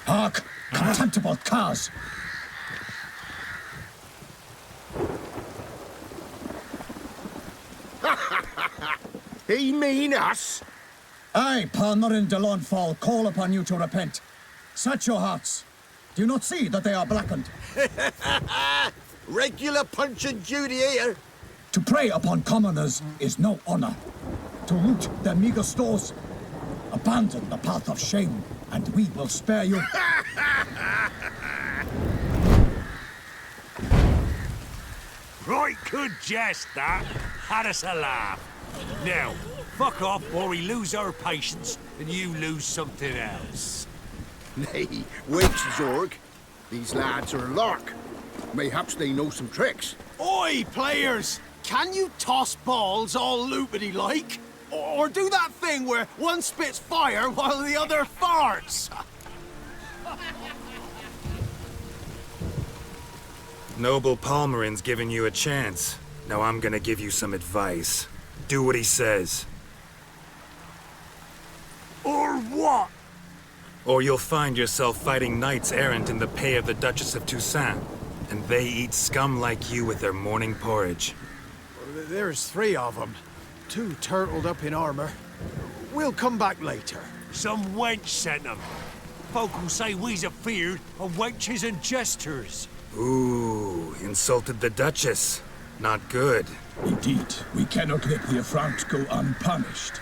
Hark, contemptible curs! He mean us? I, Palmerin de Lawnfall, call upon you to repent. Set your hearts. Do you not see that they are blackened? Regular punch and duty here. To prey upon commoners is no honor. To loot their meager stores, abandon the path of shame, and we will spare you. Right good jest, that. Had us a laugh. Now, fuck off or we lose our patience and you lose something else. Nay, wait, Zorg. These lads are a lark. Mayhaps they know some tricks. Oi, players! Can you toss balls all loopity-like? Or do that thing where one spits fire while the other farts? Noble Palmerin's giving you a chance. Now I'm gonna give you some advice. Do what he says. Or what? Or you'll find yourself fighting knights errant in the pay of the Duchess of Toussaint. And they eat scum like you with their morning porridge. There's 3 of them. 2 turtled up in armor. We'll come back later. Some wench sent them. Folk will say we's afeard of wenches and jesters. Ooh, insulted the Duchess. Not good. Indeed, we cannot let the affront go unpunished.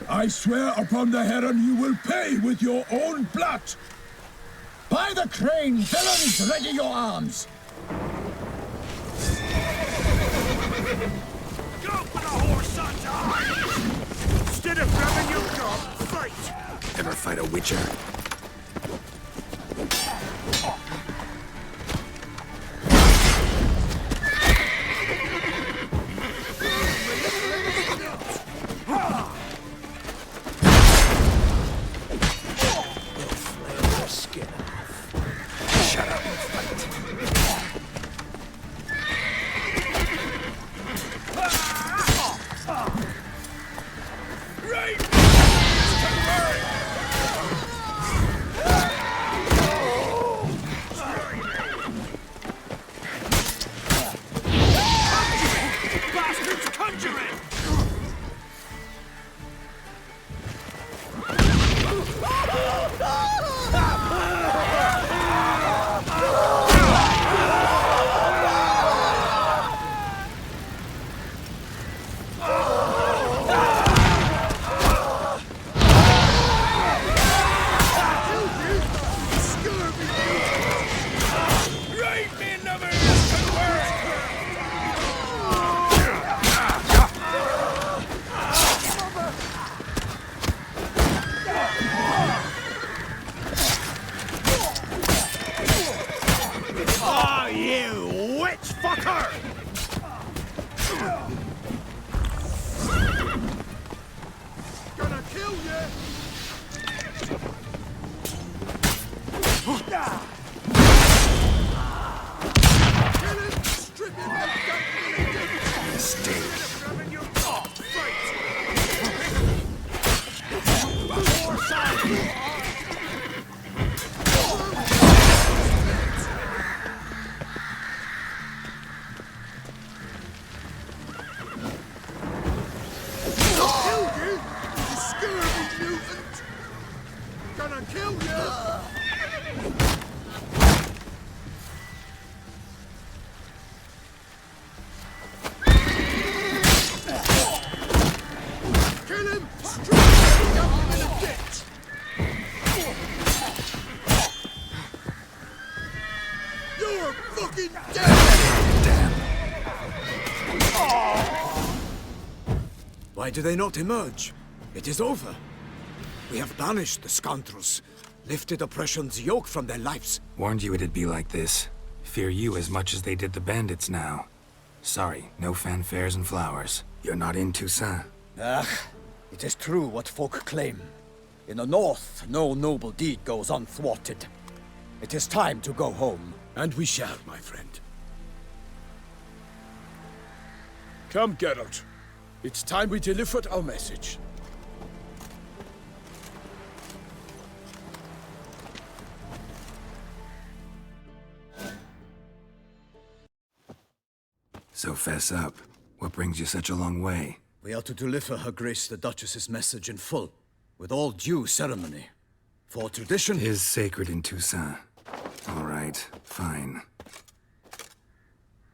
I swear upon the heron you will pay with your own blood! By the crane, villains, ready your arms! Go for the horse, sons! Instead of grabbing your gun, fight! Ever fight a witcher? Why do they not emerge? It is over. We have banished the scoundrels, lifted oppression's yoke from their lives. Warned you it'd be like this. Fear you as much as they did the bandits now. Sorry, no fanfares and flowers. You're not in Toussaint. It is true what folk claim. In the north, no noble deed goes unthwarted. It is time to go home. And we shall, my friend. Come, Geralt. It's time we delivered our message. So fess up. What brings you such a long way? We are to deliver Her Grace the Duchess's message in full, with all due ceremony. For tradition... Is sacred in Toussaint. All right, fine.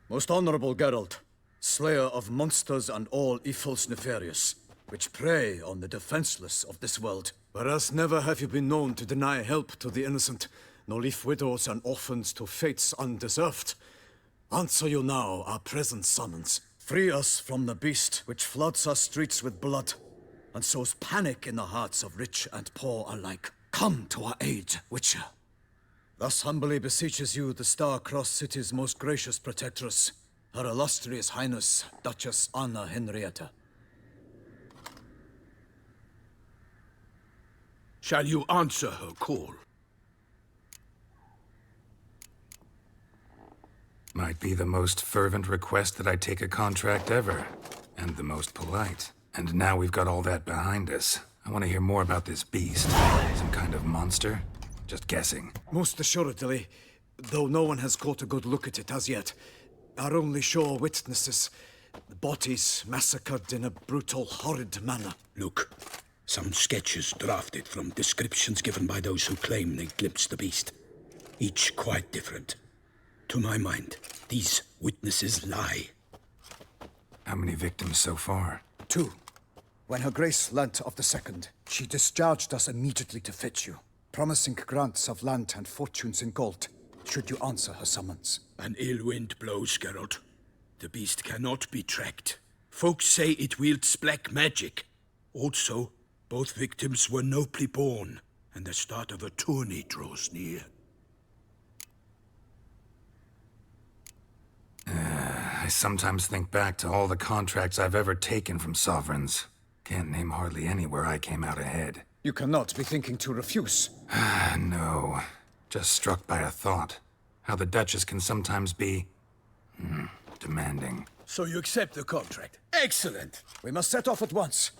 Most honorable Geralt, slayer of monsters and all evils nefarious, which prey on the defenseless of this world. Whereas never have you been known to deny help to the innocent, nor leave widows and orphans to fates undeserved. Answer you now our present summons. Free us from the beast which floods our streets with blood, and sows panic in the hearts of rich and poor alike. Come to our aid, Witcher. Thus humbly beseeches you the Star-Crossed City's most gracious protectress, Her Illustrious Highness, Duchess Anna Henrietta. Shall you answer her call? Might be the most fervent request that I take a contract ever. And the most polite. And now we've got all that behind us. I want to hear more about this beast. Some kind of monster? Just guessing. Most assuredly, though no one has caught a good look at it as yet. Our only sure witnesses, the bodies massacred in a brutal, horrid manner. Look, some sketches drafted from descriptions given by those who claim they glimpsed the beast. Each quite different. To my mind, these witnesses lie. How many victims so far? 2. When Her Grace learnt of the second, she discharged us immediately to fetch you, promising grants of land and fortunes in gold, should you answer her summons. An ill wind blows, Geralt. The beast cannot be tracked. Folks say it wields black magic. Also, both victims were nobly born, and the start of a tourney draws near. I sometimes think back to all the contracts I've ever taken from sovereigns. Can't name hardly any where I came out ahead. You cannot be thinking to refuse. No. Just struck by a thought. How the Duchess can sometimes be... demanding. So you accept the contract? Excellent! We must set off at once.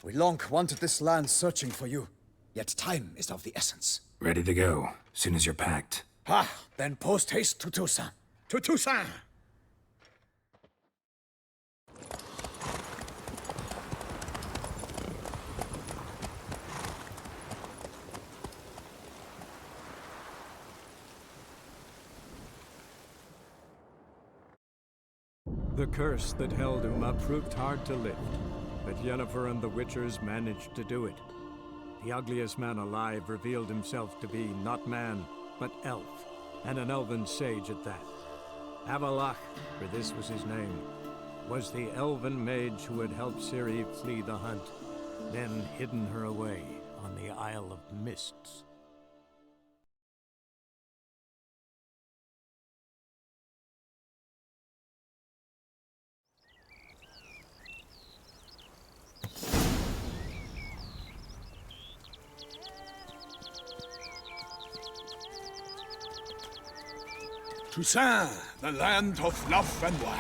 We long wanted this land searching for you. Yet time is of the essence. Ready to go, soon as you're packed. Then post haste to Toussaint. To Toussaint! The curse that held Uma proved hard to lift, but Yennefer and the Witchers managed to do it. The ugliest man alive revealed himself to be not man, but elf, and an elven sage at that. Avalach, for this was his name, was the elven mage who had helped Ciri flee the hunt, then hidden her away on the Isle of Mists. Toussaint, the land of love and wine.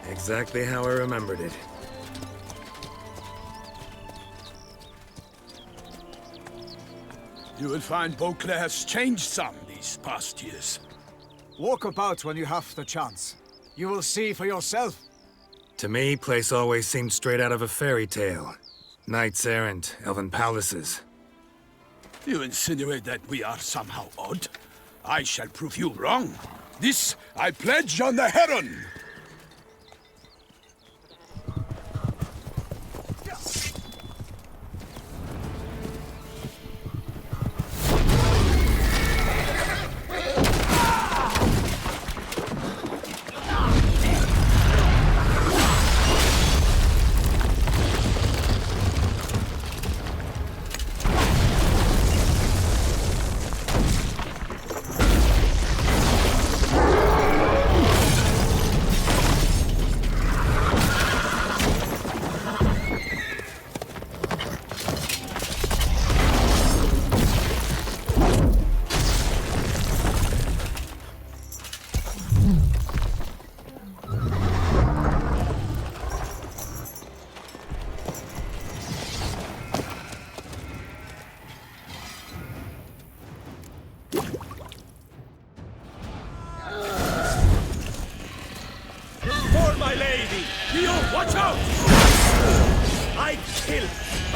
Exactly how I remembered it. You will find Beauclair has changed some these past years. Walk about when you have the chance. You will see for yourself. To me, place always seemed straight out of a fairy tale. Knights errant, elven palaces. You insinuate that we are somehow odd? I shall prove you wrong. This I pledge on the Heron!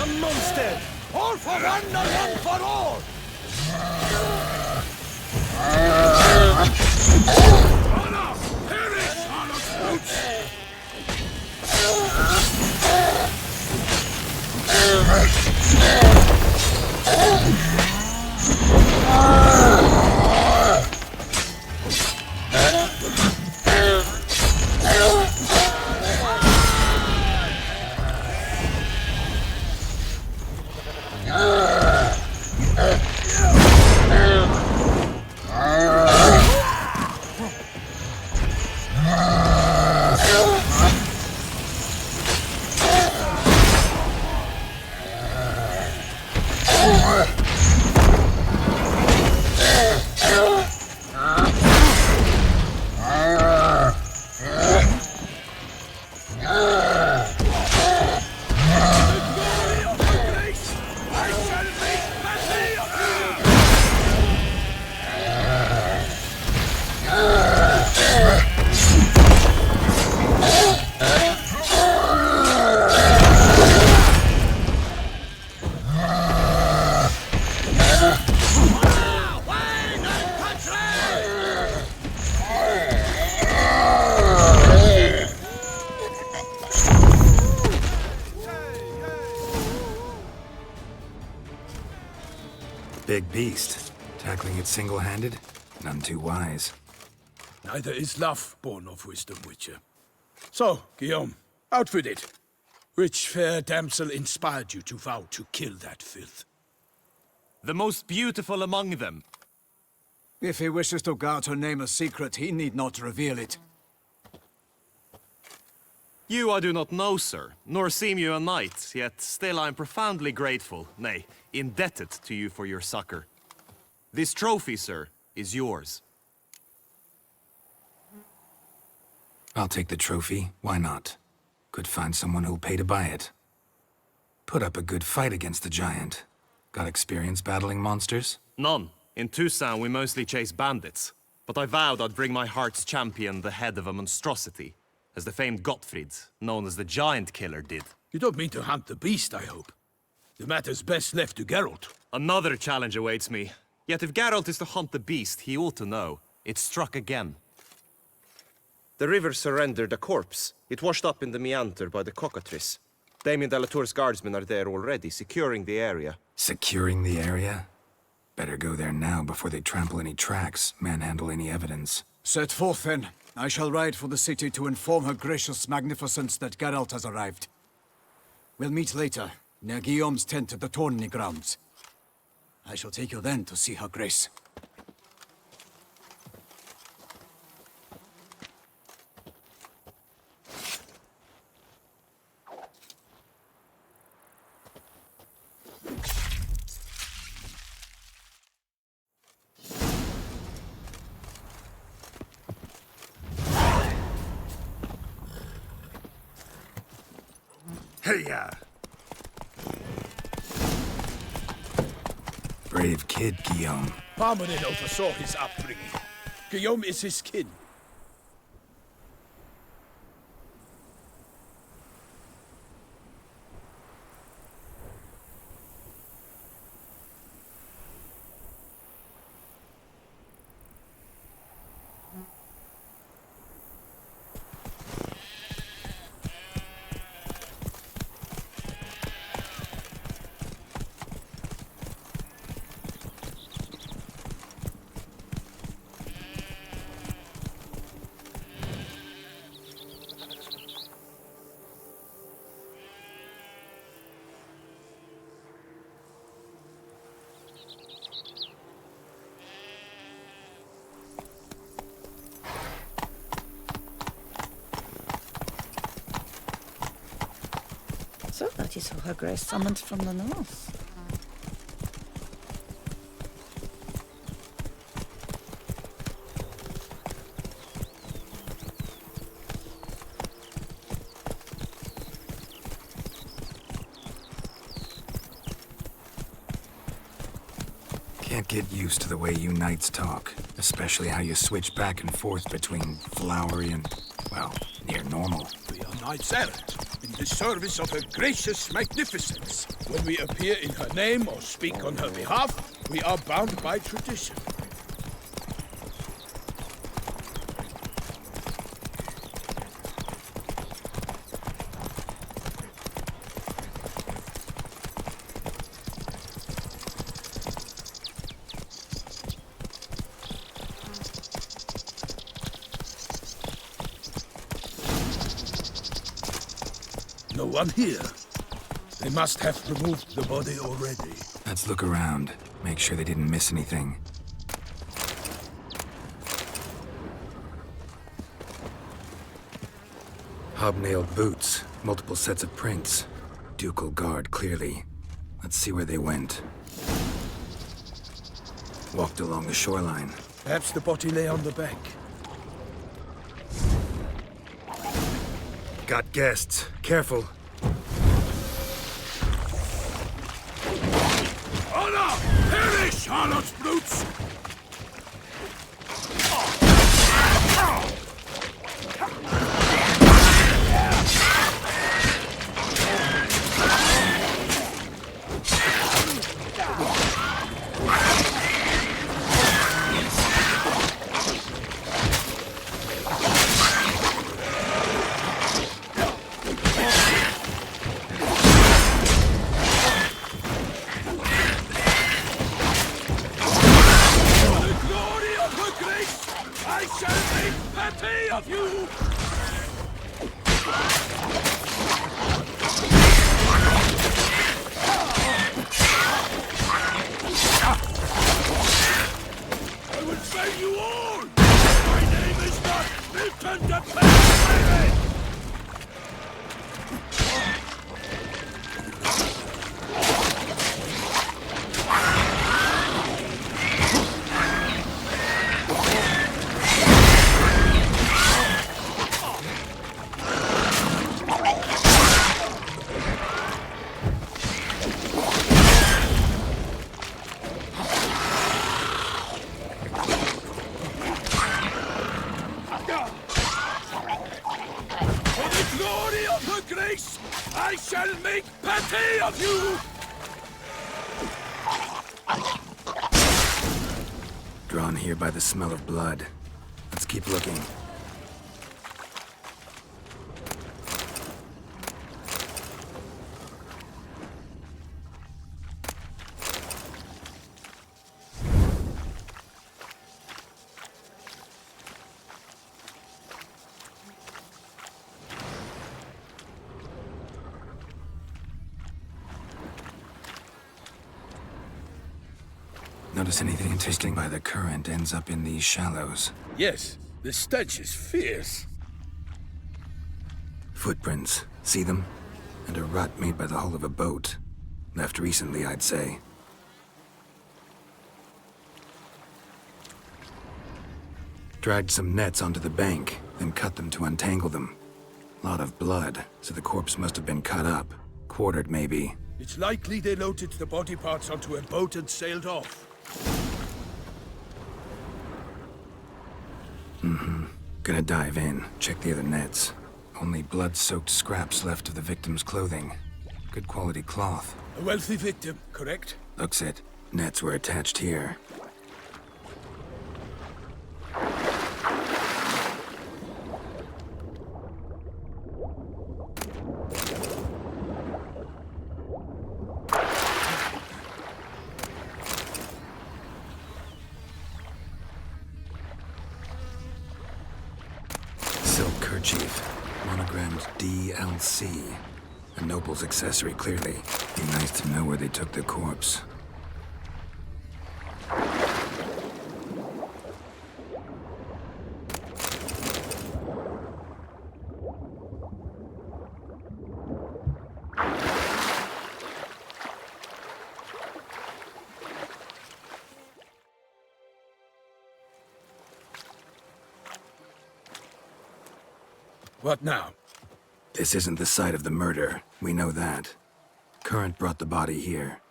Am monster! All for one and one for all! Honor! Perish, honor fruits! Big beast. Tackling it single-handed? None too wise. Neither is love born of wisdom, Witcher. So, Guillaume, out with it. Which fair damsel inspired you to vow to kill that filth? The most beautiful among them. If he wishes to guard her name a secret, he need not reveal it. You I do not know, sir, nor seem you a knight, yet still I am profoundly grateful, nay, indebted to you for your succor. This trophy, sir, is yours. I'll take the trophy. Why not? Could find someone who'll pay to buy it. Put up a good fight against the giant. Got experience battling monsters? None. In Toussaint we mostly chase bandits. But I vowed I'd bring my heart's champion the head of a monstrosity, as the famed Gottfried, known as the Giant Killer, did. You don't mean to hunt the beast, I hope. The matter's best left to Geralt. Another challenge awaits me. Yet if Geralt is to hunt the beast, he ought to know. It struck again. The river surrendered a corpse. It washed up in the meander by the cockatrice. Damien de la Tour's guardsmen are there already, securing the area. Securing the area? Better go there now before they trample any tracks, manhandle any evidence. Set forth, then. I shall ride for the city to inform her gracious magnificence that Geralt has arrived. We'll meet later, near Guillaume's tent at the tourney grounds. I shall take you then to see her grace. Hey-ya! Brave kid, Guillaume. Parmanin oversaw his upbringing. Guillaume is his kin. So that is who her grace summoned from the north. Can't get used to the way you knights talk, especially how you switch back and forth between flowery and, well, near normal. We are knights errant. in the service of her gracious magnificence. When we appear in her name or speak on her behalf, we are bound by tradition. No one here. They must have removed the body already. Let's look around. Make sure they didn't miss anything. Hobnailed boots, multiple sets of prints. Ducal guard, clearly. Let's see where they went. Walked along the shoreline. Perhaps the body lay on the bank. Got guests. Careful. Honor! Perish, harlot's brutes! Of you! I will slay you all! My name is not Milton de Perry! I shall make pate of you! Drawn here by the smell of blood. Let's keep looking. Notice anything interesting by the current ends up in these shallows. Yes, the stench is fierce. Footprints. See them? And a rut made by the hull of a boat. Left recently, I'd say. Dragged some nets onto the bank, then cut them to untangle them. Lot of blood, so the corpse must have been cut up. Quartered, maybe. It's likely they loaded the body parts onto a boat and sailed off. Gonna dive in, check the other nets. Only blood-soaked scraps left of the victim's clothing. Good quality cloth. A wealthy victim, correct? Looks it. Nets were attached here. Silk kerchief, monogrammed DLC. A noble's accessory, clearly. Be nice to know where they took the corpse. What now? This isn't the site of the murder. We know that. Current brought the body here.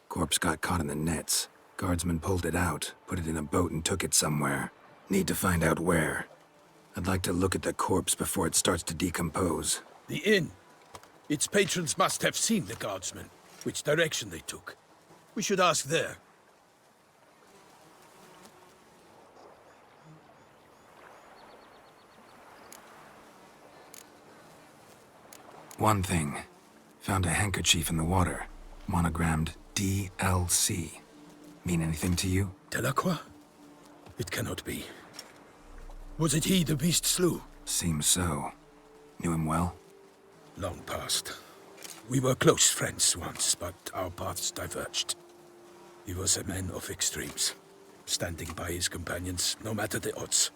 Corpse got caught in the nets. Guardsmen pulled it out, put it in a boat and took it somewhere. Need to find out where. I'd like to look at the corpse before it starts to decompose. The inn. Its patrons must have seen the guardsmen, which direction they took. We should ask there. One thing. Found a handkerchief in the water. Monogrammed DLC. Mean anything to you? Delacroix? It cannot be. Was it he the beast slew? Seems so. Knew him well? Long past. We were close friends once, but our paths diverged. He was a man of extremes, standing by his companions no matter the odds,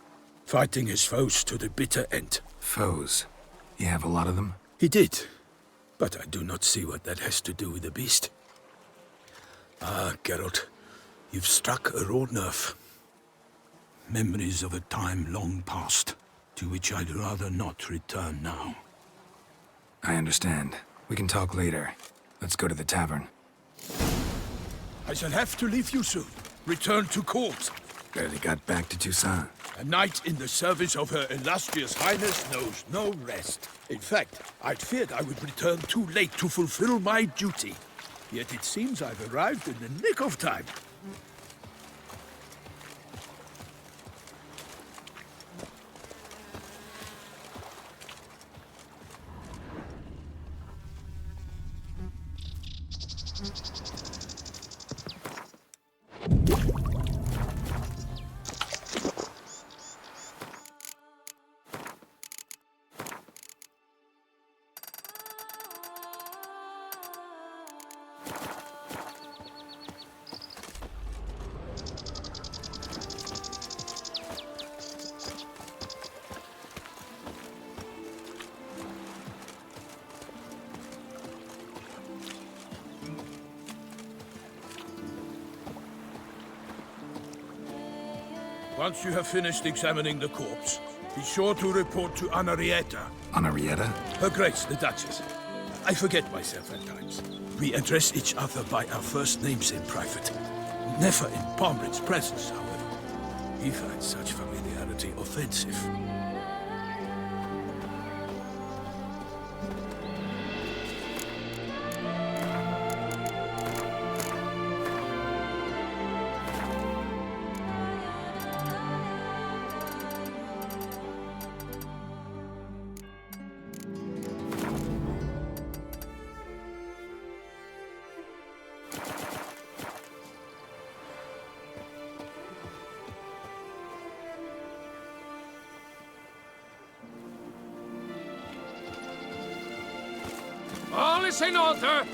fighting his foes to the bitter end. Foes? You have a lot of them? He did, but I do not see what that has to do with the beast. Ah, Geralt, you've struck a raw nerve. Memories of a time long past, to which I'd rather not return now. I understand. We can talk later. Let's go to the tavern. I shall have to leave you soon. Return to court. Barely got back to Toussaint. A knight in the service of Her Illustrious Highness knows no rest. In fact, I'd feared I would return too late to fulfill my duty. Yet it seems I've arrived in the nick of time. Once you have finished examining the corpse, be sure to report to Anarietta. Anarietta? Her Grace, the Duchess. I forget myself at times. We address each other by our first names in private. Never in Pomred's presence, however. He finds such familiarity offensive. All is in order.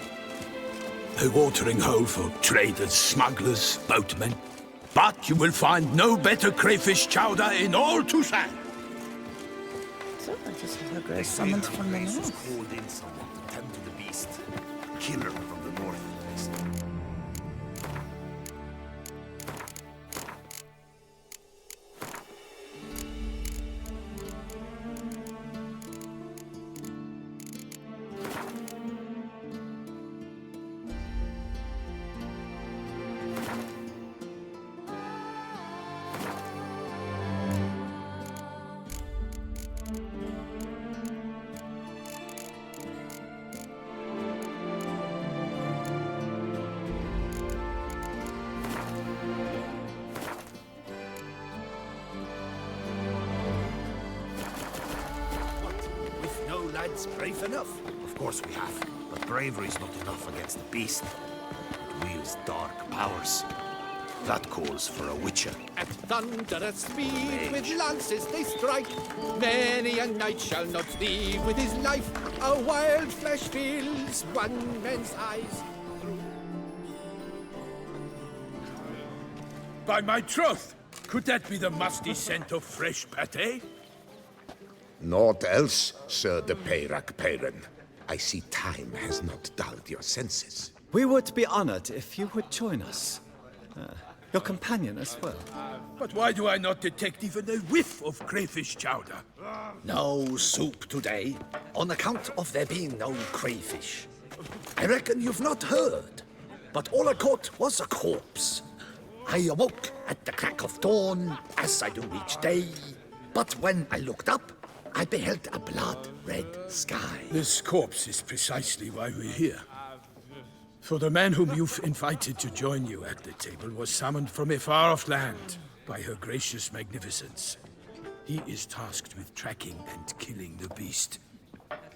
A watering hole for traders, smugglers, boatmen. But you will find no better crayfish chowder in all Toussaint. So that is Her Grace summoned from the north. Called in someone to tend to the beast. Killer from the north. Lads, brave enough? Of course we have, but bravery's not enough against the beast. It wields dark powers. That calls for a witcher. At thunderous speed with lances they strike. Many a knight shall not leave with his life. A wild flash fills one man's eyes. By my troth, could that be the musty scent of fresh pâté? Naught else, Sir de Peyrac Peyran. I see time has not dulled your senses. We would be honored if you would join us. Your companion as well. But why do I not detect even a whiff of crayfish chowder? No soup today, on account of there being no crayfish. I reckon you've not heard, but all I caught was a corpse. I awoke at the crack of dawn, as I do each day, but when I looked up, I beheld a blood-red sky. This corpse is precisely why we're here. For the man whom you've invited to join you at the table was summoned from a far-off land by her gracious magnificence. He is tasked with tracking and killing the beast.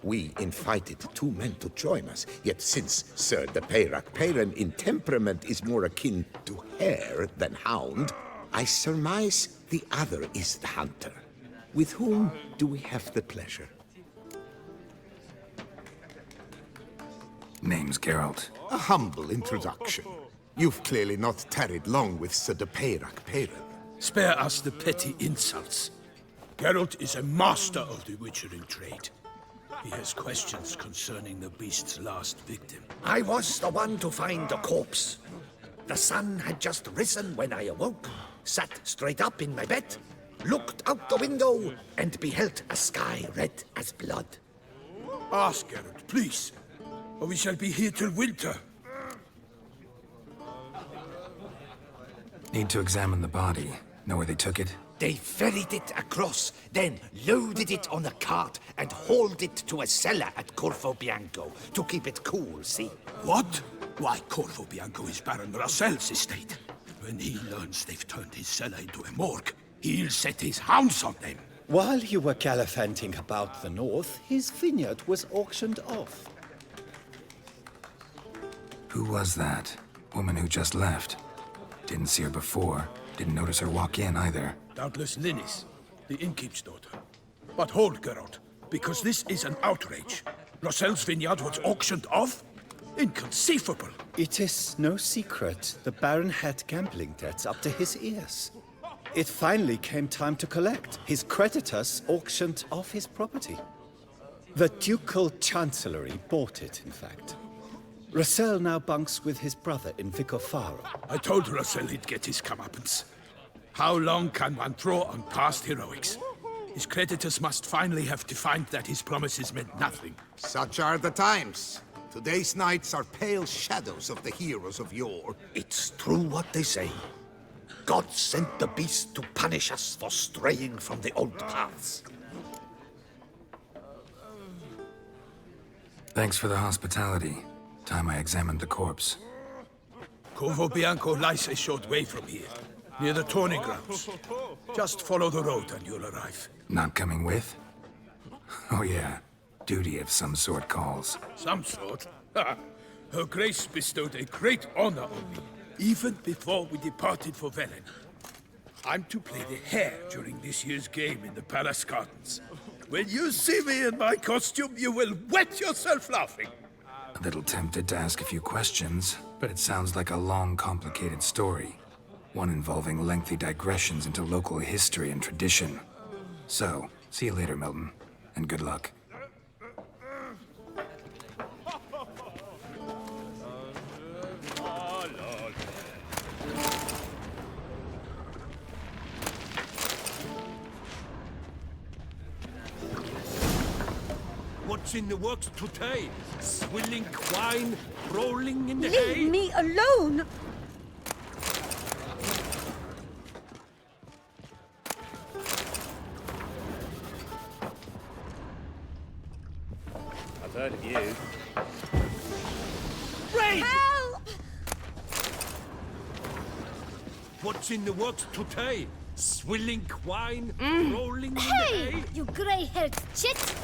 We invited 2 men to join us, yet since Sir the Peyrac Peyran in temperament is more akin to hare than hound, I surmise the other is the hunter. With whom do we have the pleasure? Name's Geralt. A humble introduction. You've clearly not tarried long with Sir the Peyrac Peyran. Spare us the petty insults. Geralt is a master of the witchering trade. He has questions concerning the beast's last victim. I was the one to find the corpse. The sun had just risen when I awoke, sat straight up in my bed, looked out the window, and beheld a sky red as blood. Ask Geralt, please, or we shall be here till winter. Need to examine the body. Know where they took it? They ferried it across, then loaded it on a cart and hauled it to a cellar at Corvo Bianco to keep it cool, see? What? Why, Corvo Bianco is Baron Russell's estate. When he learns they've turned his cellar into a morgue, he'll set his hounds on them. While you were gallivanting about the north, his vineyard was auctioned off. Who was that? Woman who just left. Didn't see her before. Didn't notice her walk in either. Doubtless Linnis, the innkeep's daughter. But hold, Geralt, because this is an outrage. Roselle's vineyard was auctioned off? Inconceivable. It is no secret the Baron had gambling debts up to his ears. It finally came time to collect. His creditors auctioned off his property. The Ducal Chancellery bought it, in fact. Rossell now bunks with his brother in Vicofaro. I told Rossell he'd get his comeuppance. How long can one draw on past heroics? His creditors must finally have defined that his promises meant nothing. Such are the times. Today's knights are pale shadows of the heroes of yore. It's true what they say. God sent the beast to punish us for straying from the old paths. Thanks for the hospitality. Time I examined the corpse. Corvo Bianco lies a short way from here, near the tourney grounds. Just follow the road and you'll arrive. Not coming with? Oh yeah, duty of some sort calls. Some sort? Her Grace bestowed a great honor on me, even before we departed for Velen. I'm to play the hare during this year's game in the palace gardens. When you see me in my costume, you will wet yourself laughing. A little tempted to ask a few questions, but it sounds like a long, complicated story. One involving lengthy digressions into local history and tradition. So, see you later, Milton, and good luck. What's in the works today? Swilling wine, rolling in the hay? Leave me alone! I've heard of you. Raid! Help! What's in the works today? Swilling wine, rolling in the Hey, hay? you grey-haired chit!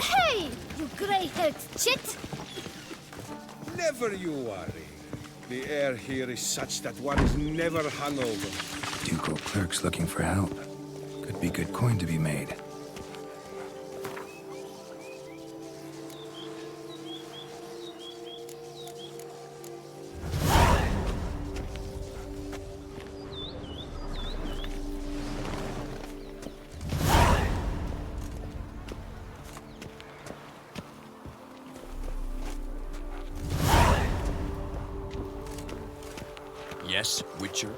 Hey, you grey-haired chit! Never you worry. The air here is such that one is never hungover. Ducal clerks looking for help. Could be good coin to be made. Yes, Witcher?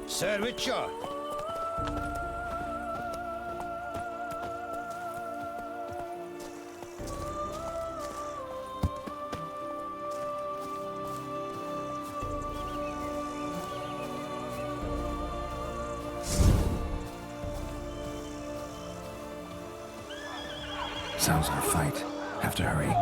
Sir Witcher! Sounds like a fight. Have to hurry.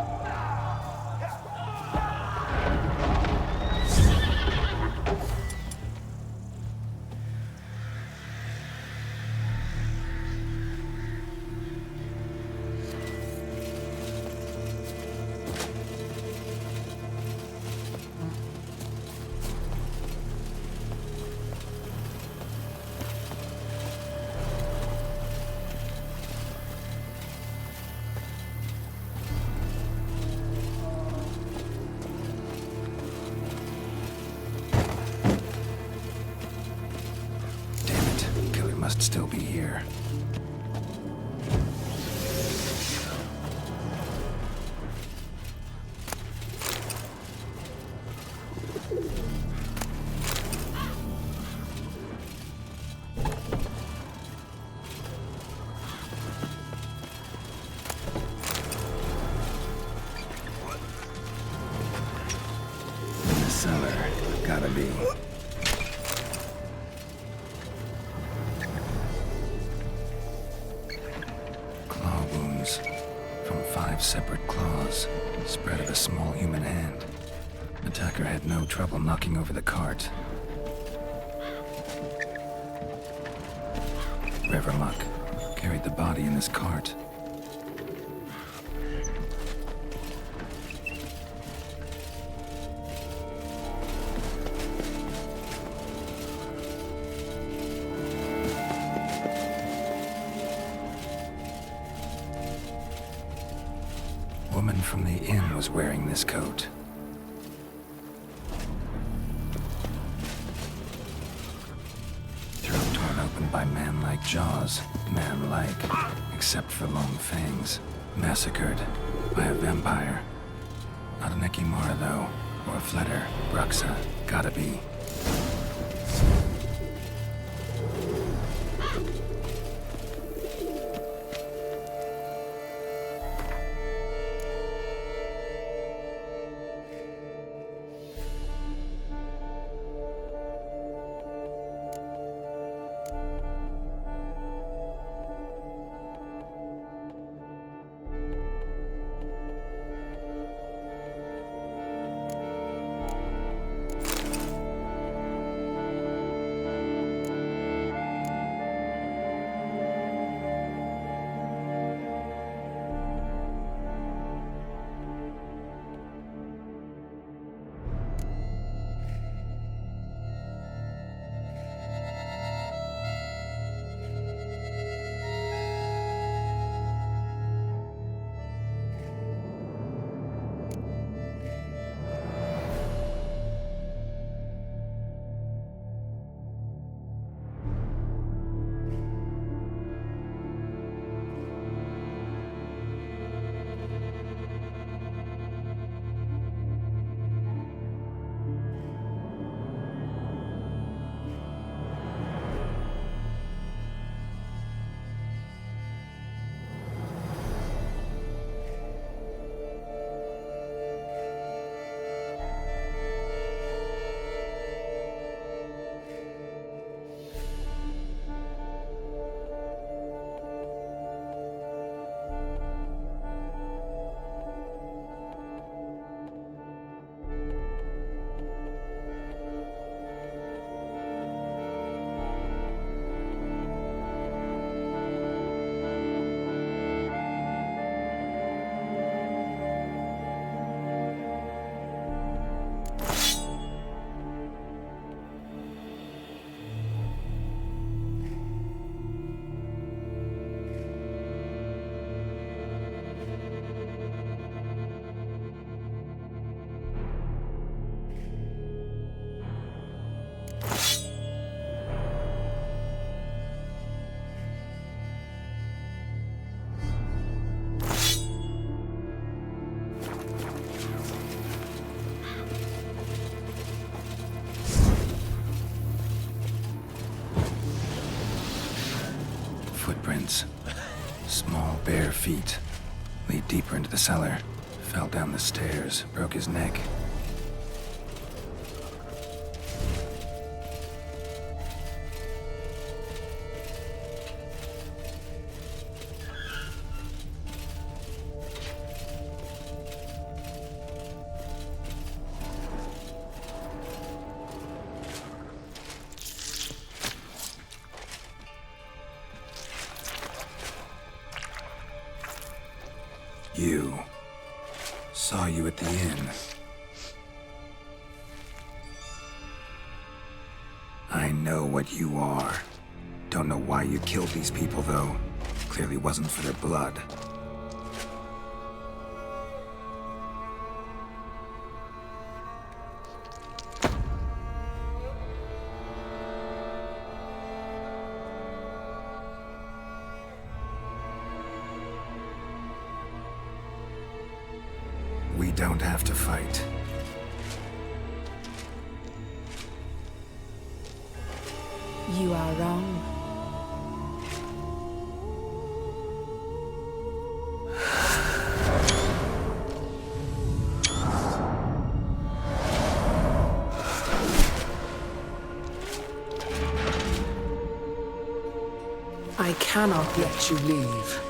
Must still be here. In the cellar, gotta be. From 5 separate claws, spread of a small human hand. Attacker had no trouble knocking over the cart. Reverluck carried the body in his cart. Woman from the inn was wearing this coat. Throat torn open by man-like jaws. Man-like, except for long fangs. Massacred by a vampire. Not an Ekimara, though, or a Fletter. Bruxa, gotta be. footprints. Small, bare feet. Lead deeper into the cellar. Fell down the stairs, broke his neck. You. Saw you at the inn. I know what you are. Don't know why you killed these people, though. Clearly wasn't for their blood. We don't have to fight. You are wrong. I cannot let you leave.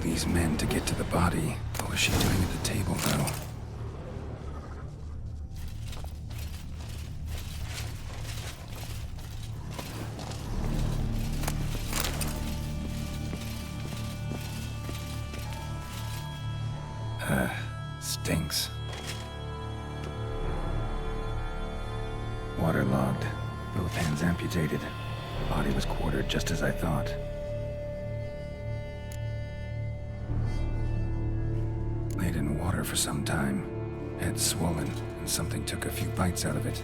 these men to get to the body. What was she doing at the table, though? Stinks. Waterlogged. Both hands amputated. Body was quartered just as I thought. Laid in water for some time. Head swollen, and something took a few bites out of it.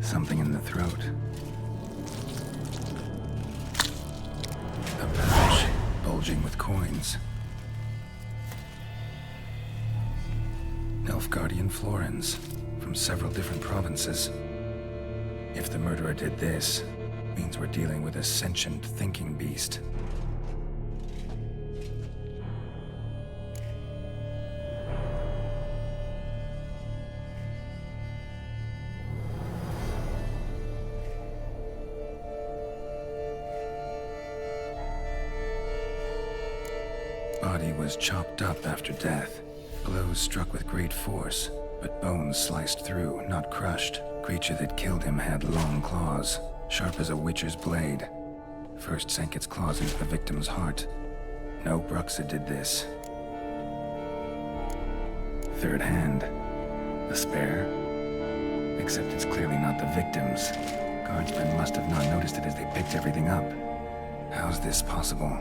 Something in the throat. A pouch, bulging with coins. Nilfgaardian florins, from several different provinces. If the murderer did this, means we're dealing with a sentient thinking beast. Body was chopped up after death. Blows struck with great force, but bones sliced through, not crushed. Creature that killed him had long claws, sharp as a witcher's blade. First sank its claws into the victim's heart. No Bruxa did this. Third hand. A spare? Except it's clearly not the victim's. Guardsmen must have not noticed it as they picked everything up. How's this possible?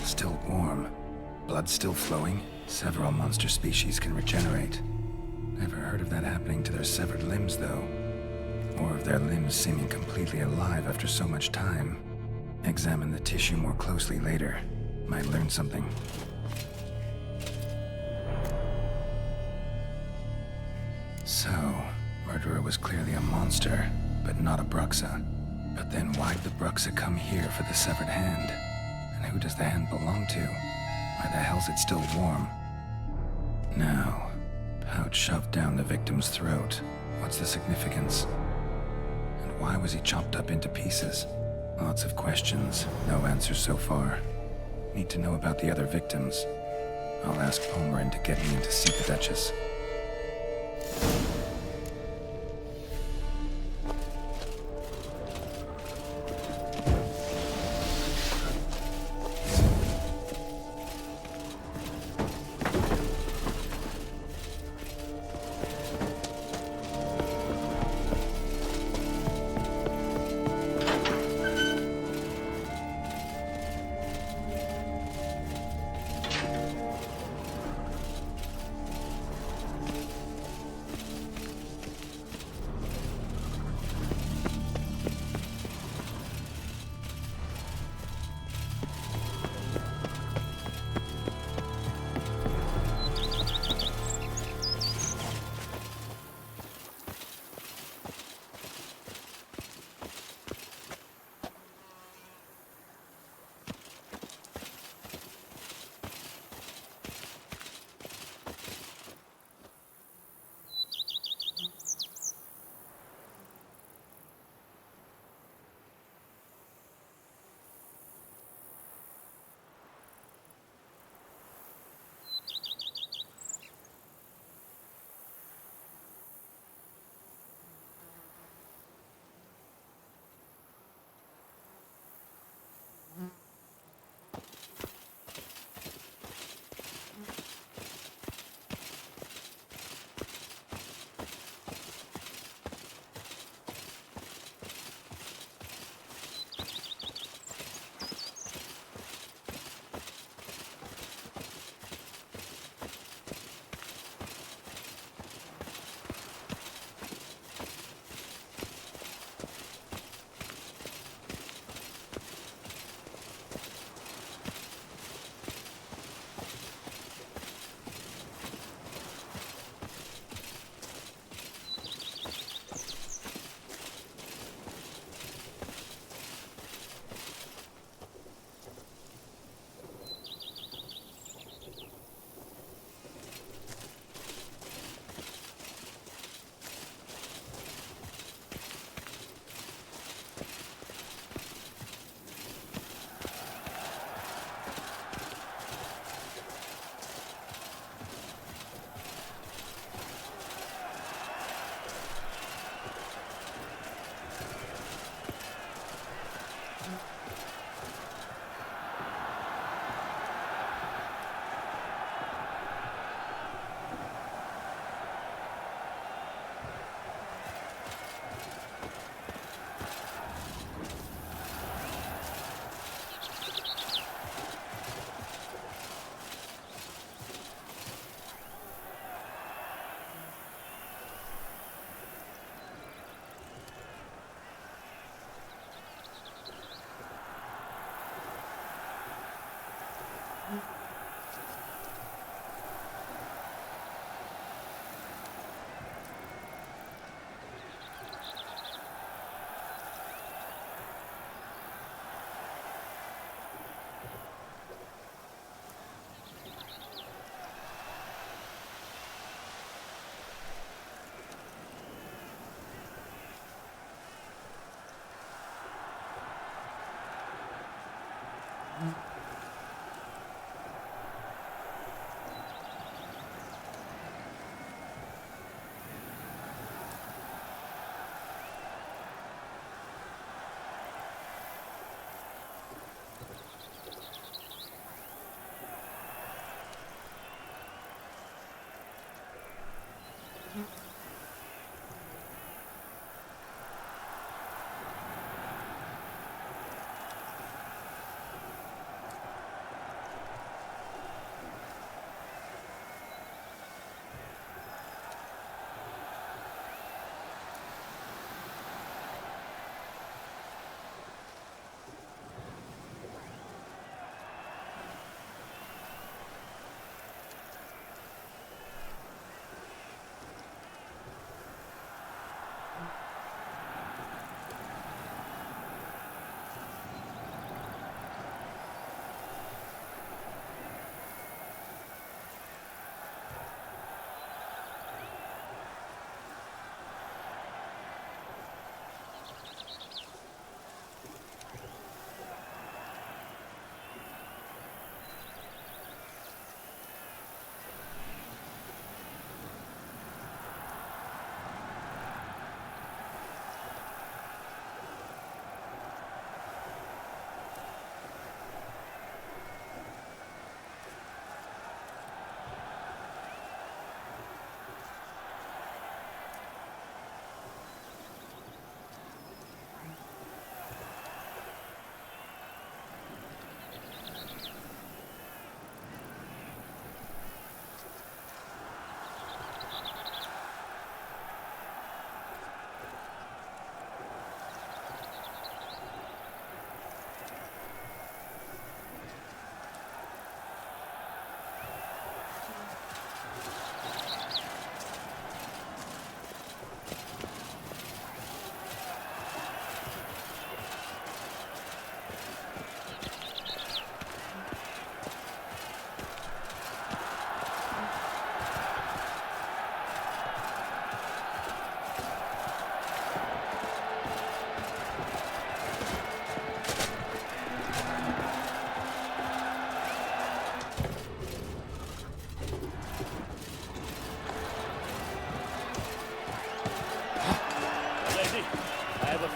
Still warm. Blood still flowing? Several monster species can regenerate. Never heard of that happening to their severed limbs, though. Or of their limbs seeming completely alive after so much time. Examine the tissue more closely later. Might learn something. So, murderer was clearly a monster, but not a Bruxa. But then why'd the Bruxa come here for the severed hand? And who does the hand belong to? Why the hell's it still warm? Now, pouch shoved down the victim's throat. What's the significance? And why was he chopped up into pieces? Lots of questions, no answers so far. Need to know about the other victims. I'll ask Pomerin to get me in to see the Duchess.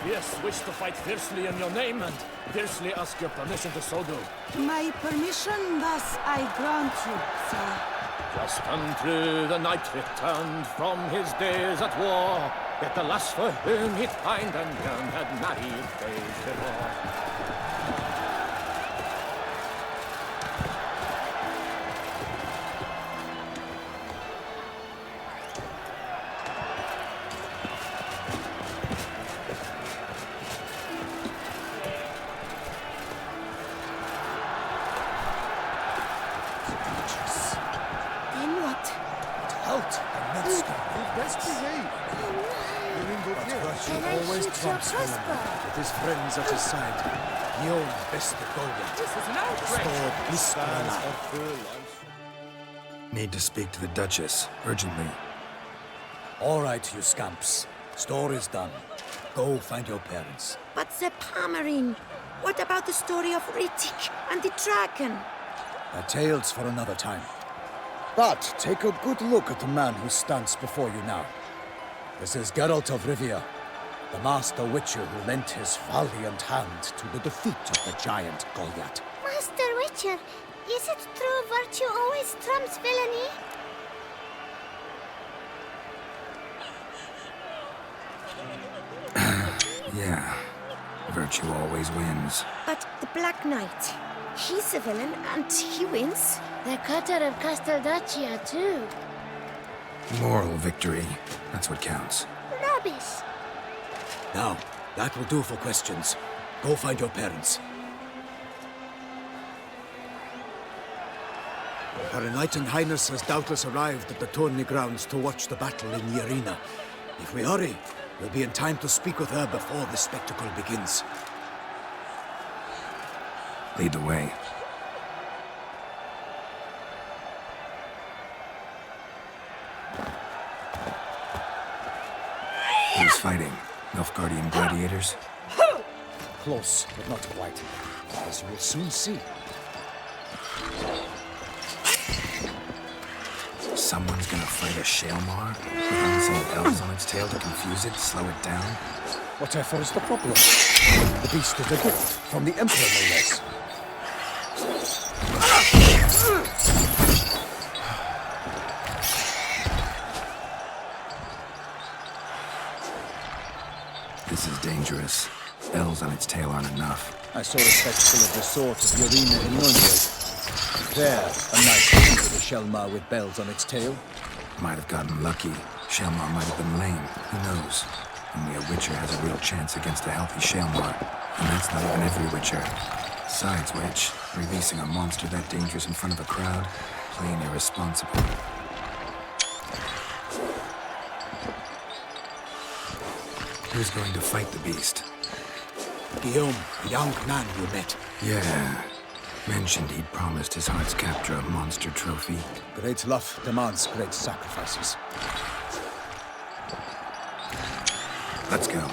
Yes, wish to fight fiercely in your name, and fiercely ask your permission to so do. My permission, thus I grant you, sir. Just unto the knight returned from his days at war, yet the lass for whom he'd pined and yearned had married days before. With his friends at his side, Yon best the Goliath. This is an outrage! Need to speak to the Duchess, urgently. All right, you scamps. Story's done. Go find your parents. But the Palmerine, what about the story of Rittik and the dragon? A tale's for another time. But take a good look at the man who stands before you now. This is Geralt of Rivia, the master witcher who lent his valiant hand to the defeat of the giant Goliath. Master Witcher, is it true virtue always trumps villainy? Yeah, virtue always wins. But the Black Knight, he's a villain and he wins. The cutter of Casteldaccia too. Moral victory, that's what counts. Rubbish. Now, that will do for questions. Go find your parents. Her Enlightened Highness has doubtless arrived at the tourney grounds to watch the battle in the arena. If we hurry, we'll be in time to speak with her before the spectacle begins. Lead the way. Who's fighting? Nilfgaardian gladiators? Close, but not quite. as you will soon see. Someone's gonna fight a Shalmar with unseen elves on its tail to confuse it, slow it down? Whatever is the problem? The beast is a gift from the Emperor, no less. This is dangerous. Elves on its tail aren't enough. I saw a spectacle of the sort at the arena in Nuremberg. There, a knight entered a Shalmar with bells on its tail. Might have gotten lucky. Shalmar might have been lame. Who knows? Only a Witcher has a real chance against a healthy Shalmar. And that's not even every Witcher. Besides which, releasing a monster that dangerous in front of a crowd, plain irresponsible. Who's going to fight the beast? Guillaume, the young man you met. Yeah. Mentioned he'd promised his heart's captor a monster trophy. Great love demands great sacrifices. Let's go.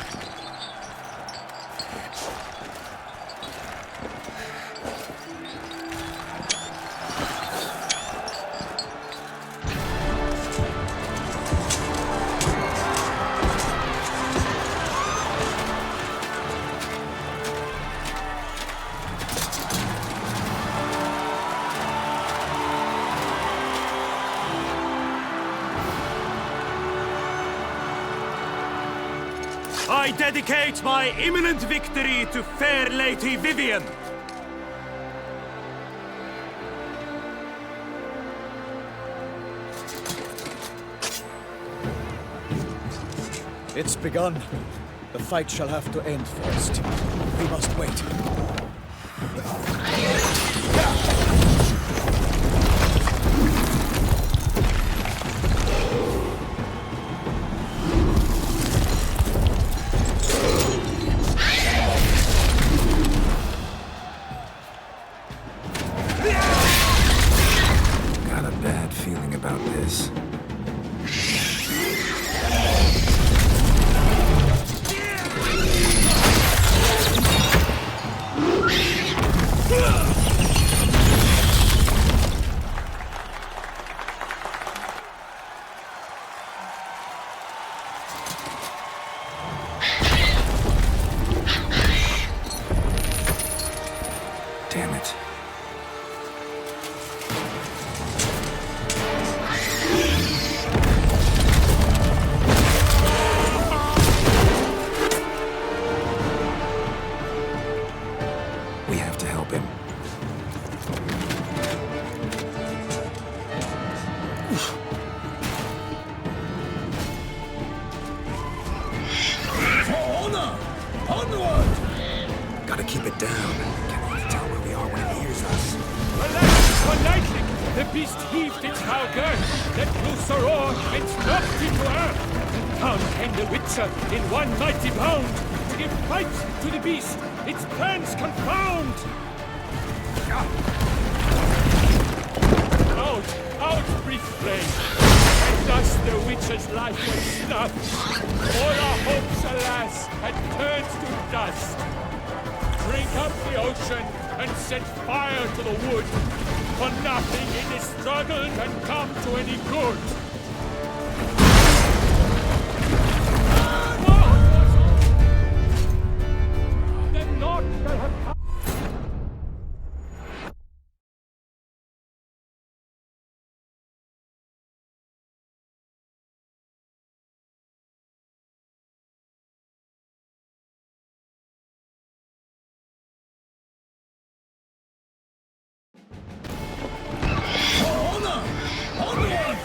I dedicate my imminent victory to fair Lady Vivian. It's begun. The fight shall have to end first. We must wait. Got a bad feeling about this. Damn it. We have to help him. For honor! Onward! Gotta keep it down. Can't even tell where we are when he hears us. Alas, for lightning, the beast heaved its foul girth, let loose a roar, and knocked it to earth. Down came the Witcher in one mighty bound, to give fight to the beast, its plans confound. Out, brief flame, and thus the Witcher's life was snuffed. All our hopes, alas, had turned to dust. Drink up the ocean and set fire to the wood, for nothing in this struggle can come to any good. Then naught shall have come. For honor! Onward!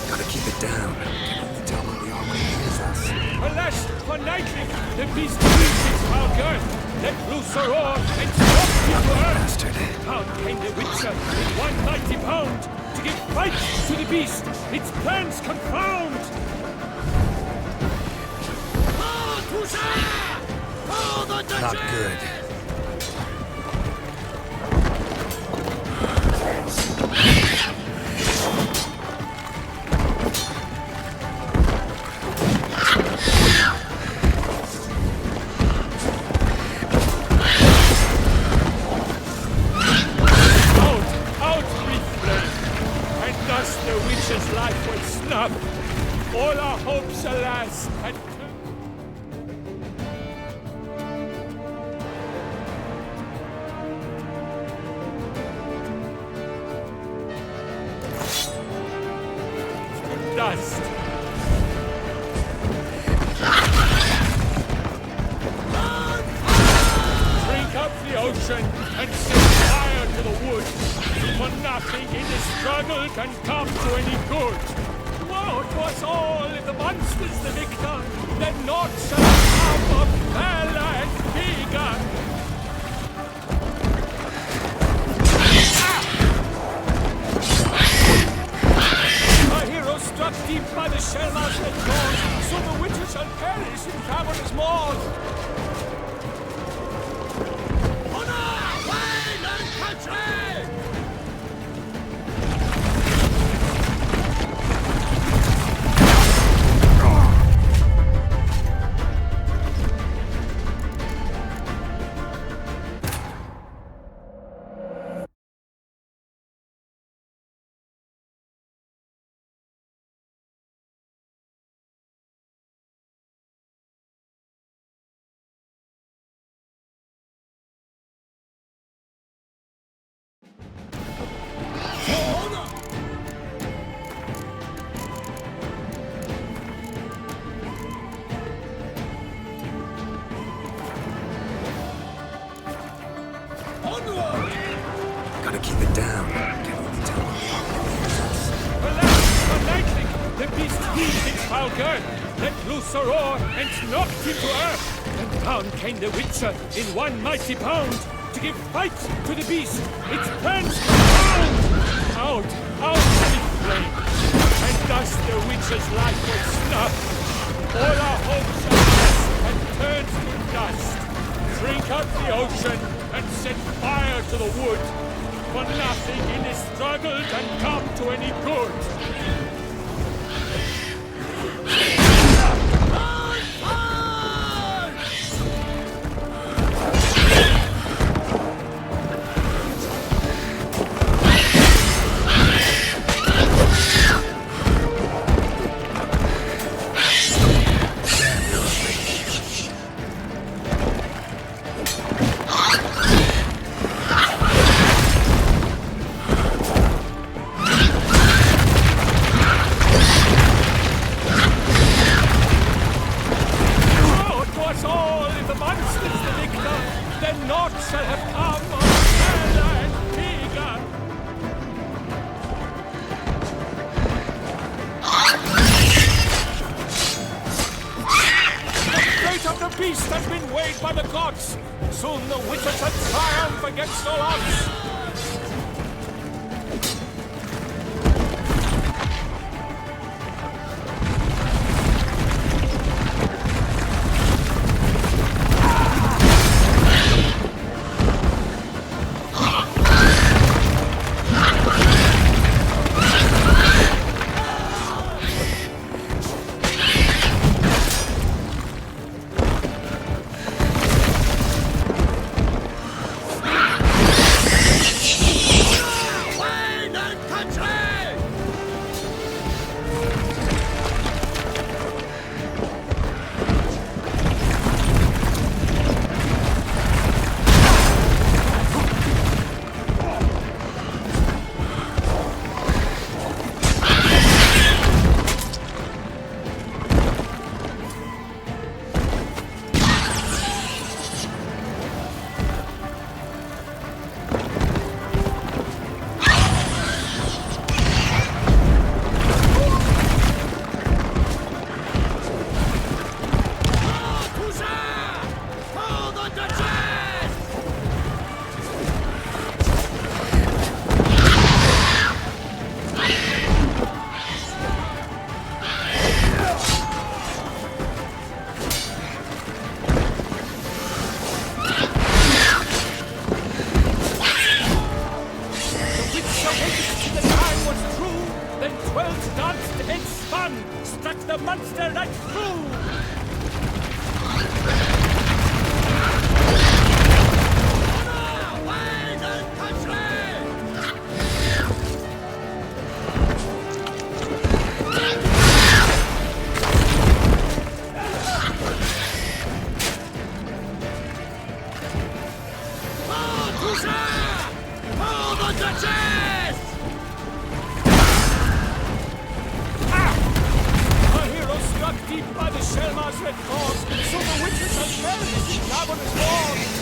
Gotta keep it down. Can only tell where we are when he hears us. Alas, for nightly, the beast heaved its foul girth, let loose a roar, and knocked it to earth. Bastard. Down came the Witcher in one mighty bound, to give fight to the beast, its plans confound. Not good. snuff. All our hopes, alas, had dust. Drink up the ocean and set fire to the wood. For nothing in the struggle can come to any good. Woe to us all if the monster's the victor, then naught shall come of valor and vigor. Struck deep by the shell-mouse that claws, so the witcher shall perish in cavernous maws. Honor, wine, and country! Gotta keep it down. Can only tell Alas, for lightning, the beast heaved its foul girth, let loose a roar, and knocked him to earth. And down came the witcher in one mighty bound, to give fight to the beast, its plans bound. Out it flamed, and thus the witcher's life was snuffed. All our hopes had turned to dust. Drink up the ocean and set fire to the wood, for nothing in this struggle can come to any good. beast has been weighed by the gods. Soon the witcher shall triumph against all odds. the chest! Our hero struck deep by the Shelmar's red claws, so the witches have perished in cavernous walls.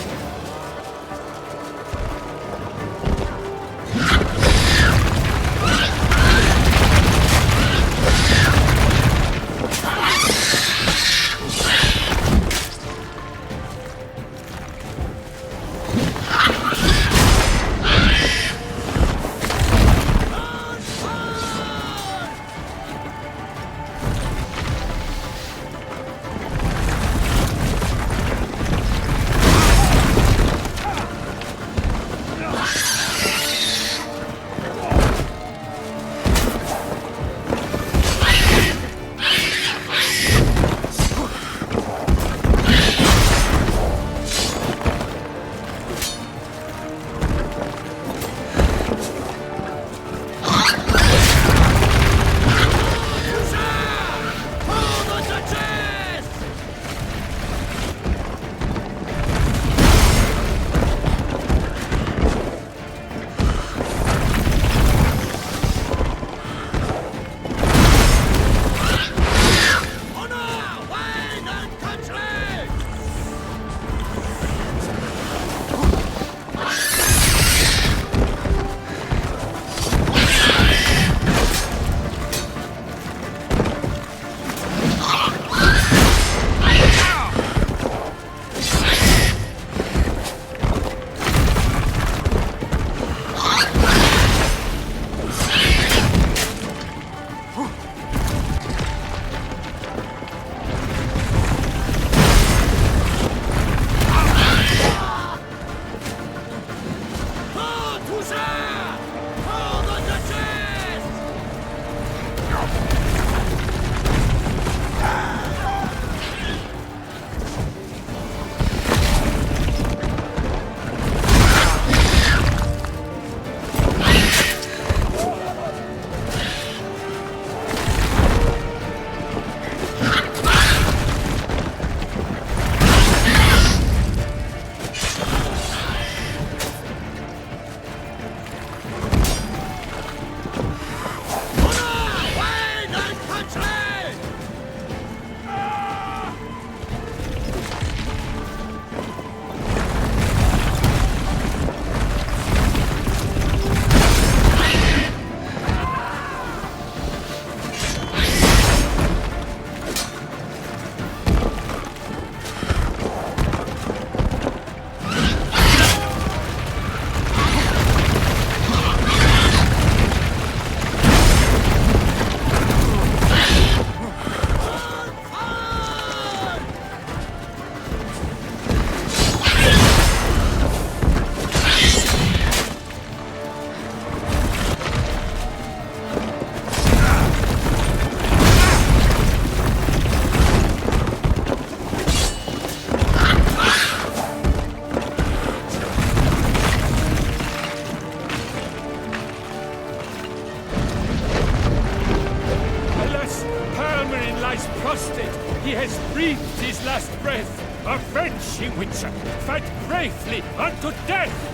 He has breathed his last breath. Avenging Witcher, fight bravely unto death!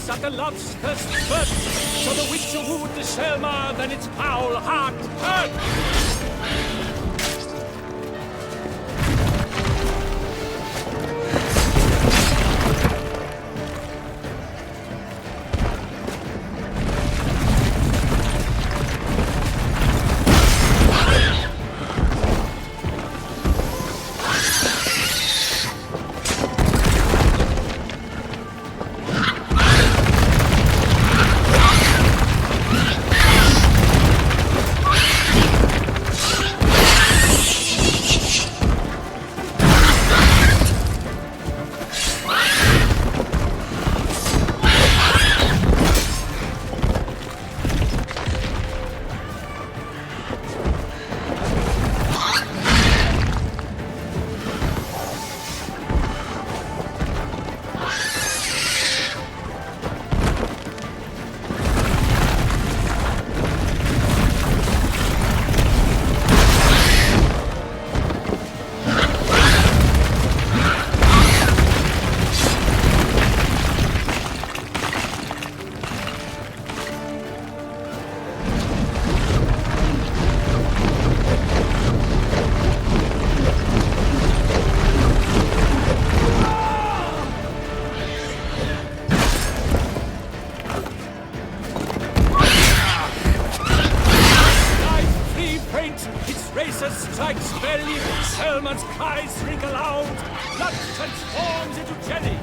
At the love's first birth, so the witcher wooed the Selma, then its foul heart hurt. Jesus strikes belly, Selman's cries ring aloud, blood transforms into jelly.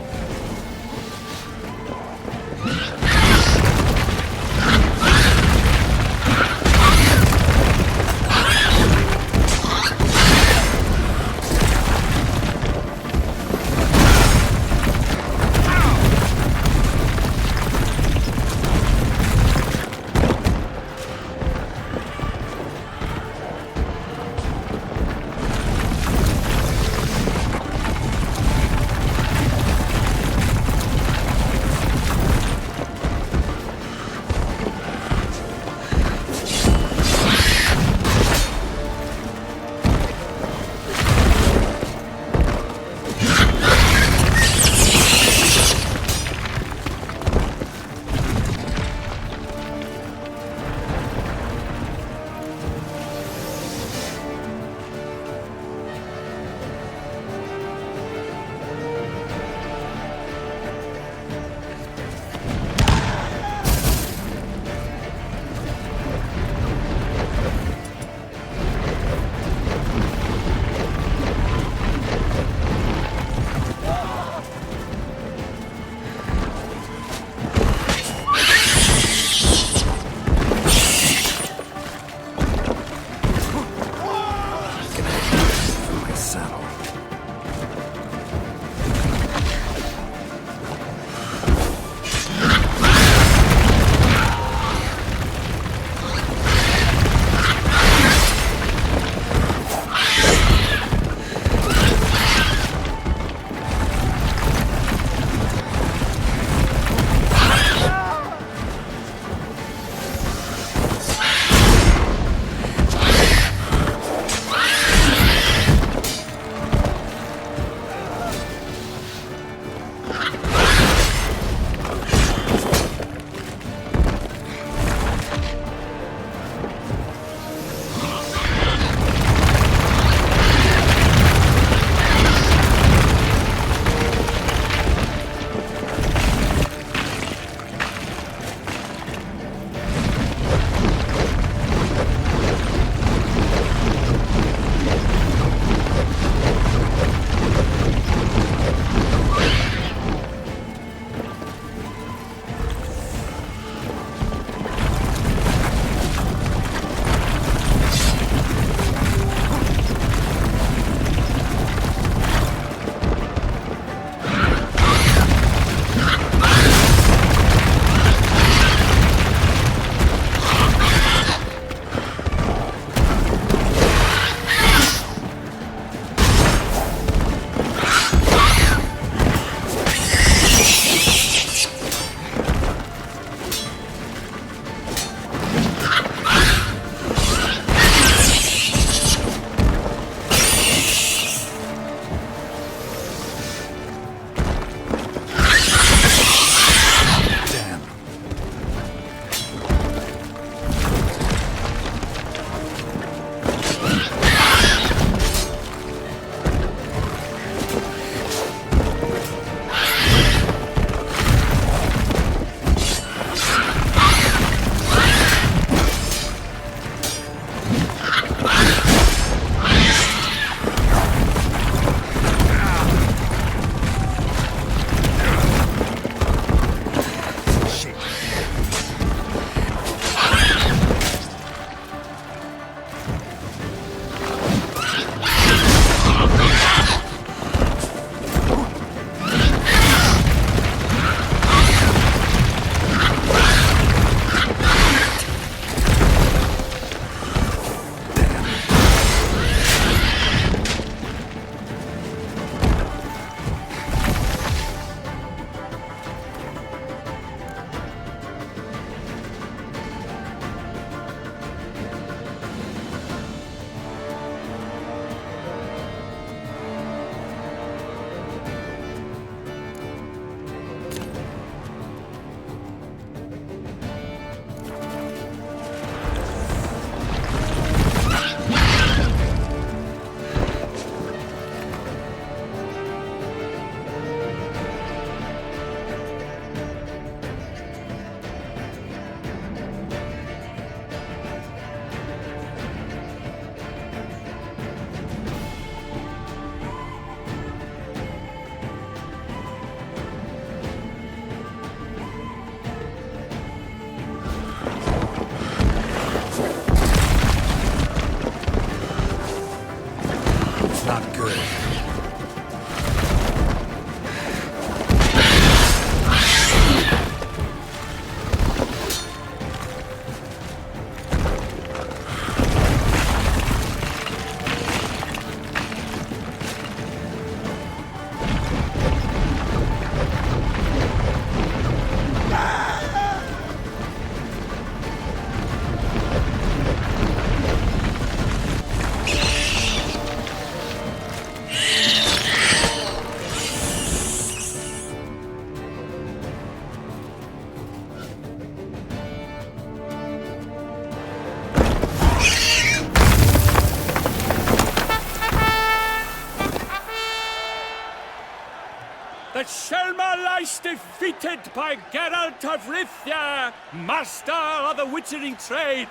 appointed by Geralt of Rivia, master of the witchering trade.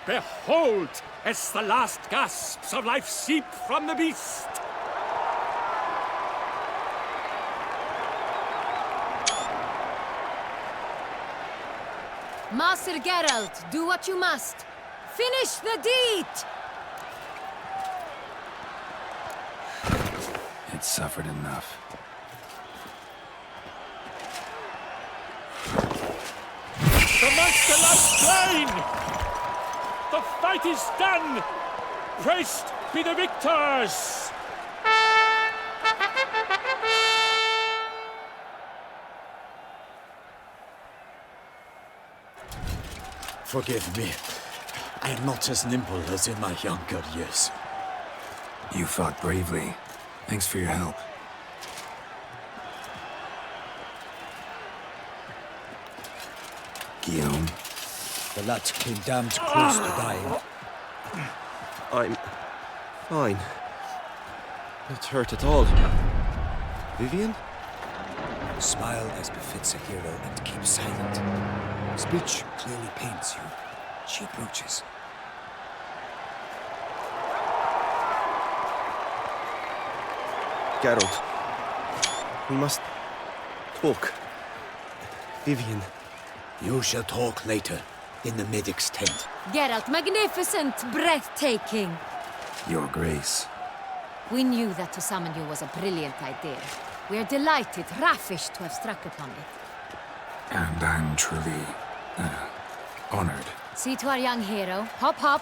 Behold, as the last gasps of life seep from the beast. Master Geralt, do what you must. Finish the deed! It suffered enough. The monster lies slain! The fight is done! Praised be the victors! Forgive me. I am not as nimble as in my younger years. You fought bravely. Thanks for your help. Guillaume? The lad came damned close to dying. I'm fine. Not hurt at all. Vivian? Smile as befits a hero and keep silent. Speech clearly pains you. She approaches. Geralt. We must talk. Vivian. You shall talk later, in the medic's tent. Geralt, magnificent, breathtaking. Your Grace. We knew that to summon you was a brilliant idea. We are delighted, ravished to have struck upon it. And I'm truly, honored. See to our young hero. Hop, hop.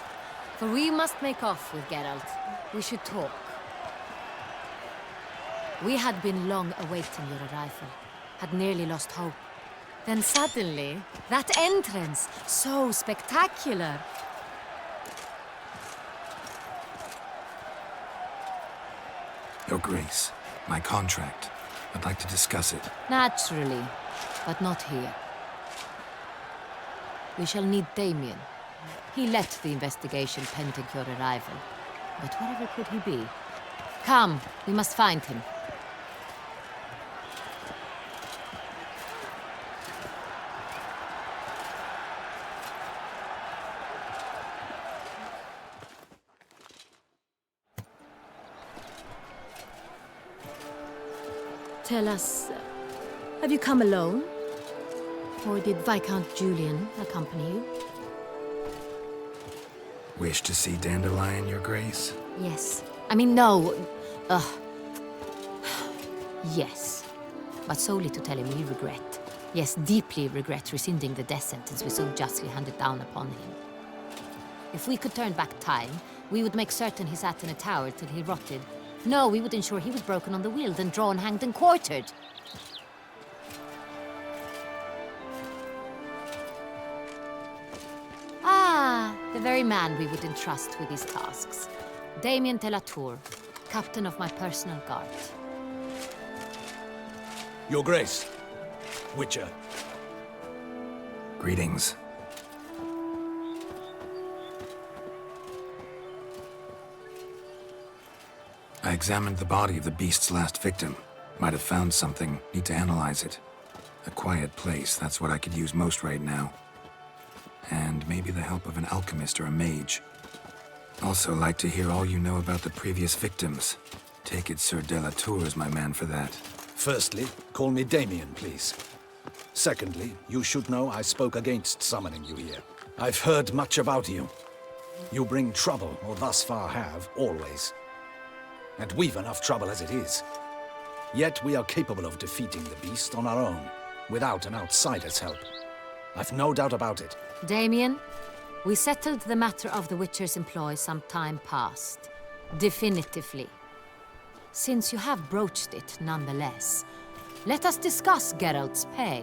For we must make off with Geralt. We should talk. We had been long awaiting your arrival. Had nearly lost hope. Then suddenly, that entrance, so spectacular. Your Grace, my contract. I'd like to discuss it. Naturally, but not here. We shall need Damien. He led the investigation pending your arrival. But wherever could he be? Come, we must find him. Tell us, have you come alone? Or did Viscount Julian accompany you? Wish to see Dandelion, Your Grace? Yes. I mean, no. Yes. But solely to tell him we regret. Yes, deeply regret rescinding the death sentence we so justly handed down upon him. If we could turn back time, we would make certain he sat in a tower till he rotted. No, we would ensure he was broken on the wheel, then drawn, hanged, and quartered. Ah, the very man we would entrust with these tasks. Damien de la Tour, captain of my personal guard. Your Grace, Witcher. Greetings. I examined the body of the beast's last victim. Might have found something. Need to analyze it. A quiet place, that's what I could use most right now. And maybe the help of an alchemist or a mage. Also like to hear all you know about the previous victims. Take it Sir de la Tour is my man for that. Firstly, call me Damien, please. Secondly, you should know I spoke against summoning you here. I've heard much about you. You bring trouble, or thus far have, always. And we've enough trouble as it is. Yet we are capable of defeating the beast on our own, without an outsider's help. I've no doubt about it. Damien, we settled the matter of the Witcher's employ some time past. Definitively. Since you have broached it nonetheless, let us discuss Geralt's pay.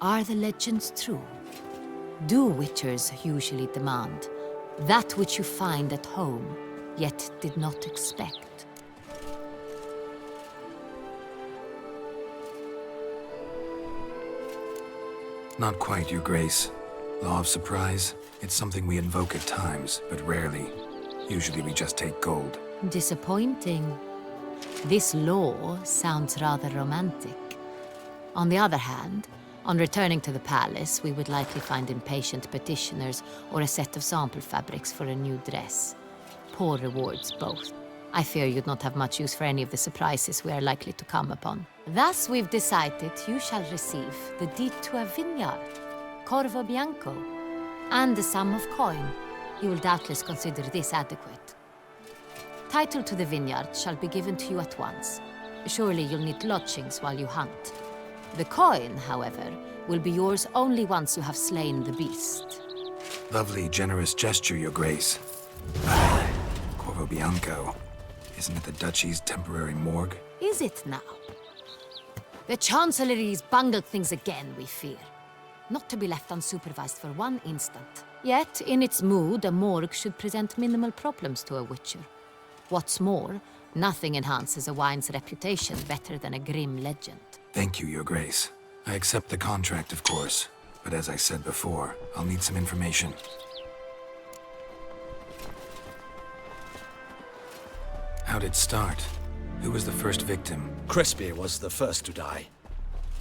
Are the legends true? Do Witchers usually demand that which you find at home, yet did not expect? Not quite, Your Grace. Law of surprise, it's something we invoke at times, but rarely. Usually we just take gold. Disappointing. This law sounds rather romantic. On the other hand, on returning to the palace, we would likely find impatient petitioners or a set of sample fabrics for a new dress. Poor rewards, both. I fear you'd not have much use for any of the surprises we are likely to come upon. Thus, we've decided you shall receive the deed to a vineyard, Corvo Bianco, and the sum of coin. You will doubtless consider this adequate. Title to the vineyard shall be given to you at once. Surely you'll need lodgings while you hunt. The coin, however, will be yours only once you have slain the beast. Lovely, generous gesture, Your Grace. Corvo Bianco. Isn't it the Duchy's temporary morgue? Is it now? The Chancellery's bungled things again, we fear. Not to be left unsupervised for one instant. Yet, in its mood, a morgue should present minimal problems to a witcher. What's more, nothing enhances a wine's reputation better than a grim legend. Thank you, Your Grace. I accept the contract, of course. But as I said before, I'll need some information. How'd it start? Who was the first victim? Crespi was the first to die.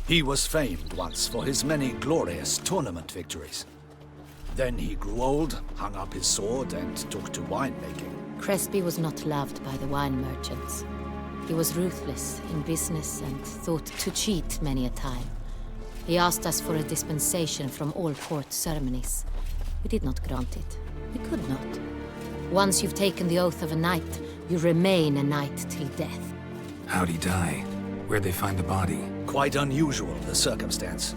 He was famed once for his many glorious tournament victories. Then he grew old, hung up his sword, and took to winemaking. Crespi was not loved by the wine merchants. He was ruthless in business and thought to cheat many a time. He asked us for a dispensation from all court ceremonies. We did not grant it. We could not. Once you've taken the oath of a knight, you remain a knight till death. How'd he die? Where'd they find the body? Quite unusual, the circumstance.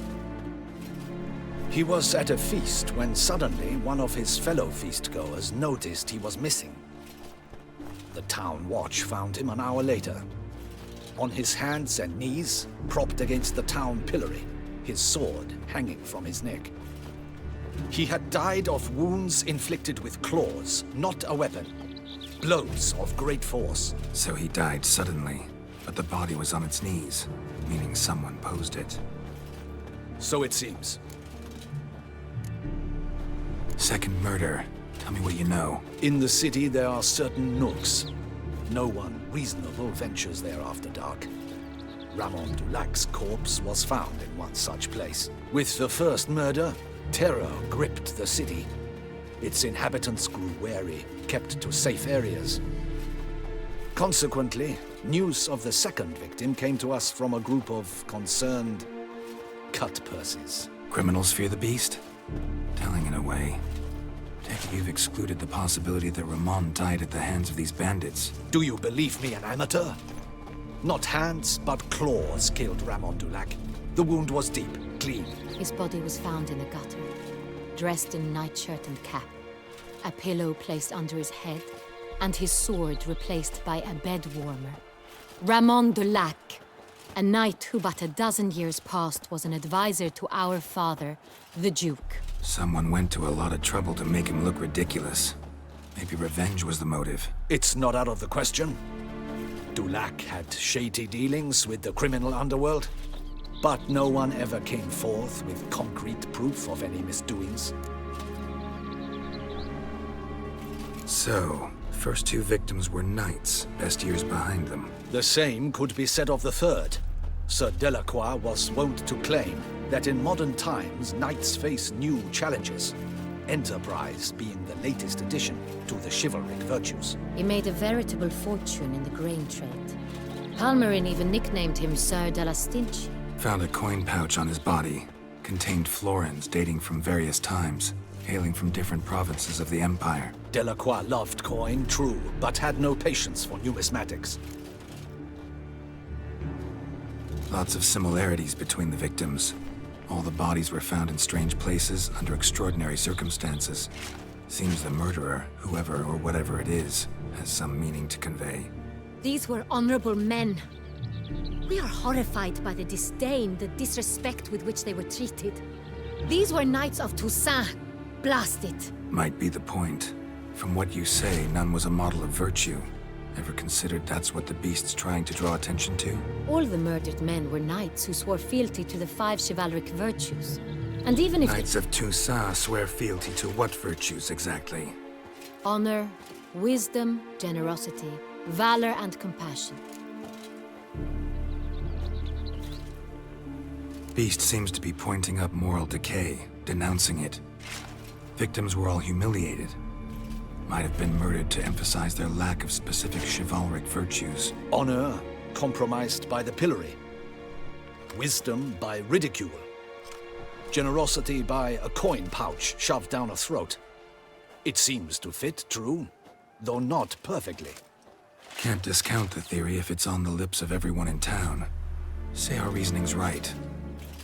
He was at a feast when suddenly one of his fellow feastgoers noticed he was missing. The town watch found him an hour later. On his hands and knees, propped against the town pillory, his sword hanging from his neck. He had died of wounds inflicted with claws, not a weapon. Blows of great force. So he died suddenly, but the body was on its knees, meaning someone posed it. So it seems. Second murder. Tell me what you know. In the city, there are certain nooks. No one reasonable ventures there after dark. Ramon Dulac's corpse was found in one such place. With the first murder, terror gripped the city. Its inhabitants grew wary, kept to safe areas. Consequently, news of the second victim came to us from a group of concerned cut-purses. Criminals fear the beast? Telling in a way. Take it you've excluded the possibility that Ramon died at the hands of these bandits. Do you believe me an amateur? Not hands, but claws killed Ramon Dulac. The wound was deep, clean. His body was found in the gutter, dressed in nightshirt and cap, a pillow placed under his head, and his sword replaced by a bed warmer. Ramon Dulac, a knight who but a dozen years past was an advisor to our father, the Duke. Someone went to a lot of trouble to make him look ridiculous. Maybe revenge was the motive. It's not out of the question. Dulac had shady dealings with the criminal underworld, but no one ever came forth with concrete proof of any misdoings. So, first two victims were knights, best years behind them. The same could be said of the third. Sir Delacroix was wont to claim that in modern times, knights face new challenges, enterprise being the latest addition to the chivalric virtues. He made a veritable fortune in the grain trade. Palmerin even nicknamed him Sir de la Stinch. Found a coin pouch on his body. Contained florins dating from various times, hailing from different provinces of the Empire. Delacroix loved coin, true, but had no patience for numismatics. Lots of similarities between the victims. All the bodies were found in strange places under extraordinary circumstances. Seems the murderer, whoever or whatever it is, has some meaning to convey. These were honorable men. We are horrified by the disdain, the disrespect with which they were treated. These were knights of Toussaint. Blast it. Might be the point. From what you say, none was a model of virtue. Ever considered that's what the beast's trying to draw attention to? All the murdered men were knights who swore fealty to the 5 chivalric virtues. And even if Knights of Toussaint swear fealty to what virtues exactly? honor, wisdom, generosity, valor, and compassion. Beast seems to be pointing up moral decay, denouncing it. Victims were all humiliated. Might have been murdered to emphasize their lack of specific chivalric virtues. Honor compromised by the pillory. Wisdom by ridicule. Generosity by a coin pouch shoved down a throat. It seems to fit, true, though not perfectly. Can't discount the theory if it's on the lips of everyone in town. Say our reasoning's right.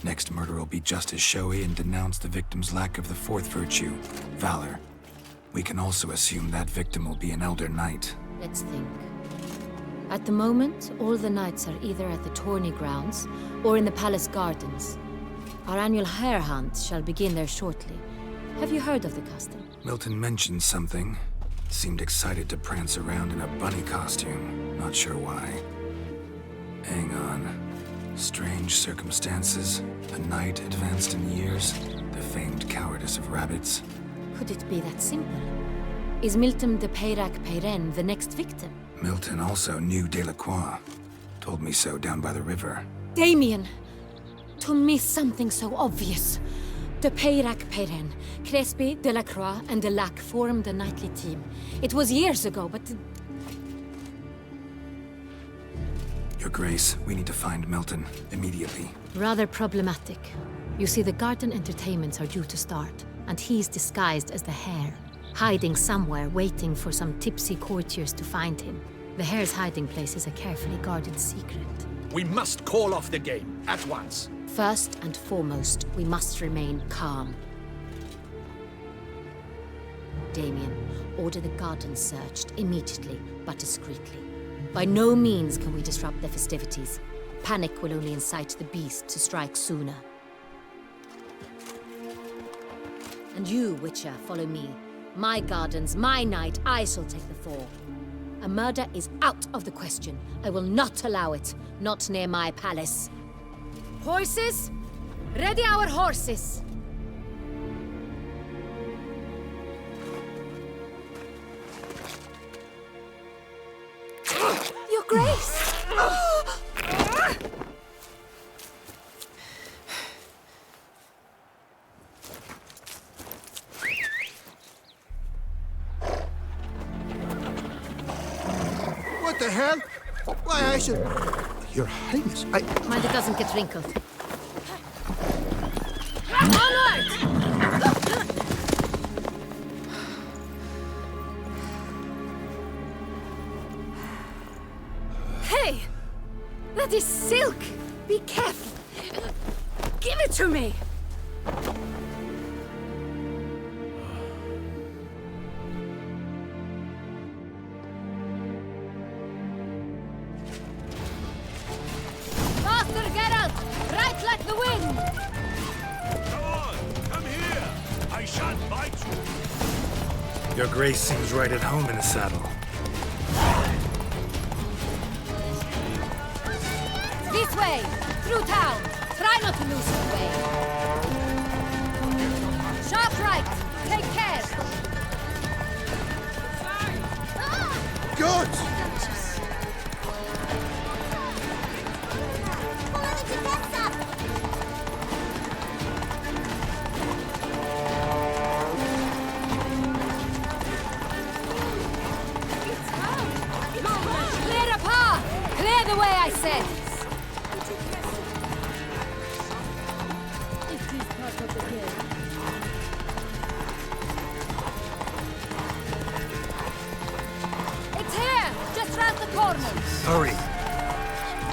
Next murder will be just as showy and denounce the victim's lack of the fourth virtue, valor. We can also assume that victim will be an elder knight. Let's think. At the moment, all the knights are either at the tourney grounds or in the palace gardens. Our annual hare hunt shall begin there shortly. Have you heard of the custom? Milton mentioned something. Seemed excited to prance around in a bunny costume. Not sure why. Hang on. Strange circumstances. A knight advanced in years. The famed cowardice of rabbits. Could it be that simple? Is Milton de Peyrac Peyren the next victim? Milton also knew Delacroix. Told me so down by the river. Damien! To miss something so obvious. De Peyrac Peyren, Crespi, Delacroix, and Delac formed a knightly team. It was years ago, but... Your Grace, we need to find Milton immediately. Rather problematic. You see, the garden entertainments are due to start, and he's disguised as the hare, hiding somewhere, waiting for some tipsy courtiers to find him. The hare's hiding place is a carefully guarded secret. We must call off the game, at once. First and foremost, we must remain calm. Damien, order the garden searched immediately, but discreetly. By no means can we disrupt the festivities. Panic will only incite the beast to strike sooner. And you, Witcher, follow me. My gardens, my night, I shall take the fall. A murder is out of the question. I will not allow it. Not near my palace. Horses? Ready our horses! Your Grace! What the hell? Why, I should... Your Highness, I... Mind it doesn't get wrinkled. Onward! Hey! That is silk! Be careful! Give it to me! Faster, Geralt! Right like the wind! Come on, come here! I shan't bite you! Your Grace seems right at home in the saddle. This way! Through town! Try not to lose your way! Sharp right! Take care! Good! Clear a path! Clear the way, I said! It's here! Just round the corner! Hurry!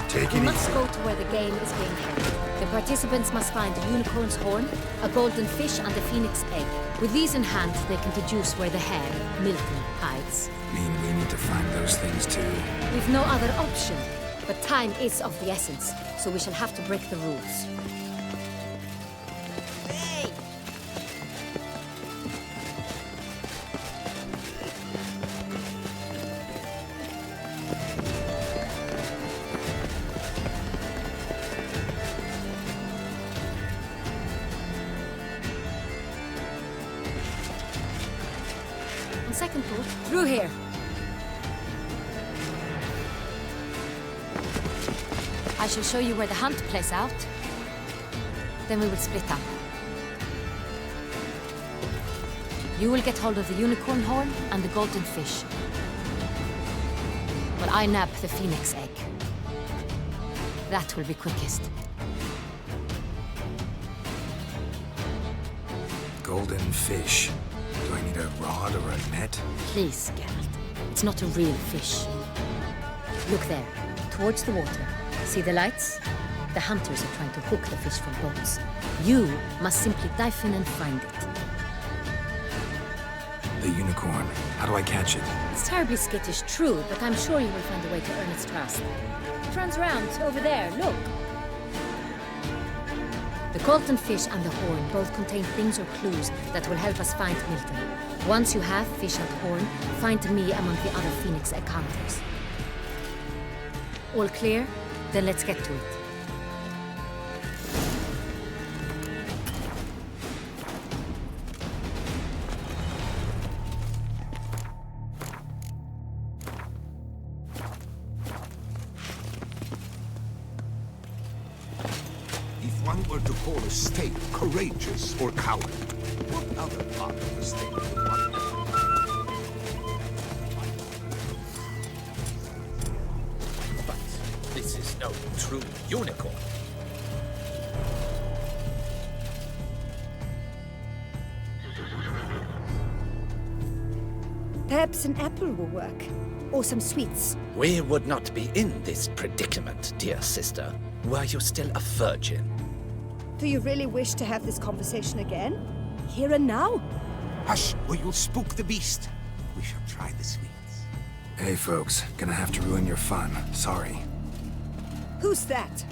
Take We it must easy. go to where the game is being held. The participants must find a unicorn's horn, a golden fish, and a phoenix egg. With these in hand, they can deduce where the hare, Milton, hides. Mean we need to find those things too. We've no other option. But time is of the essence, so we shall have to break the rules. On second thought, through here. I shall show you where the hunt plays out. Then we will split up. You will get hold of the unicorn horn and the golden fish. But I nab the phoenix egg. That will be quickest. Golden fish. Do I need a rod or a net? Please, Geralt. It's not a real fish. Look there, towards the water. See the lights? The hunters are trying to hook the fish from boats. You must simply dive in and find it. The unicorn. How do I catch it? It's terribly skittish, true, but I'm sure you will find a way to earn its trust. It runs around, over there, look. The golden fish and the horn both contain things or clues that will help us find Milton. Once you have fish and horn, find me among the other phoenix egg hunters. All clear? Then let's get to it. If one were to call a state courageous or coward, what other part of the state would one... But this is no true unicorn. Perhaps an apple will work. Or some sweets. We would not be in this predicament, dear sister, were you still a virgin. Do you really wish to have this conversation again? Here and now? Hush, or you'll spook the beast. We shall try the sweets. Hey, folks. Gonna have to ruin your fun. Sorry. Who's that?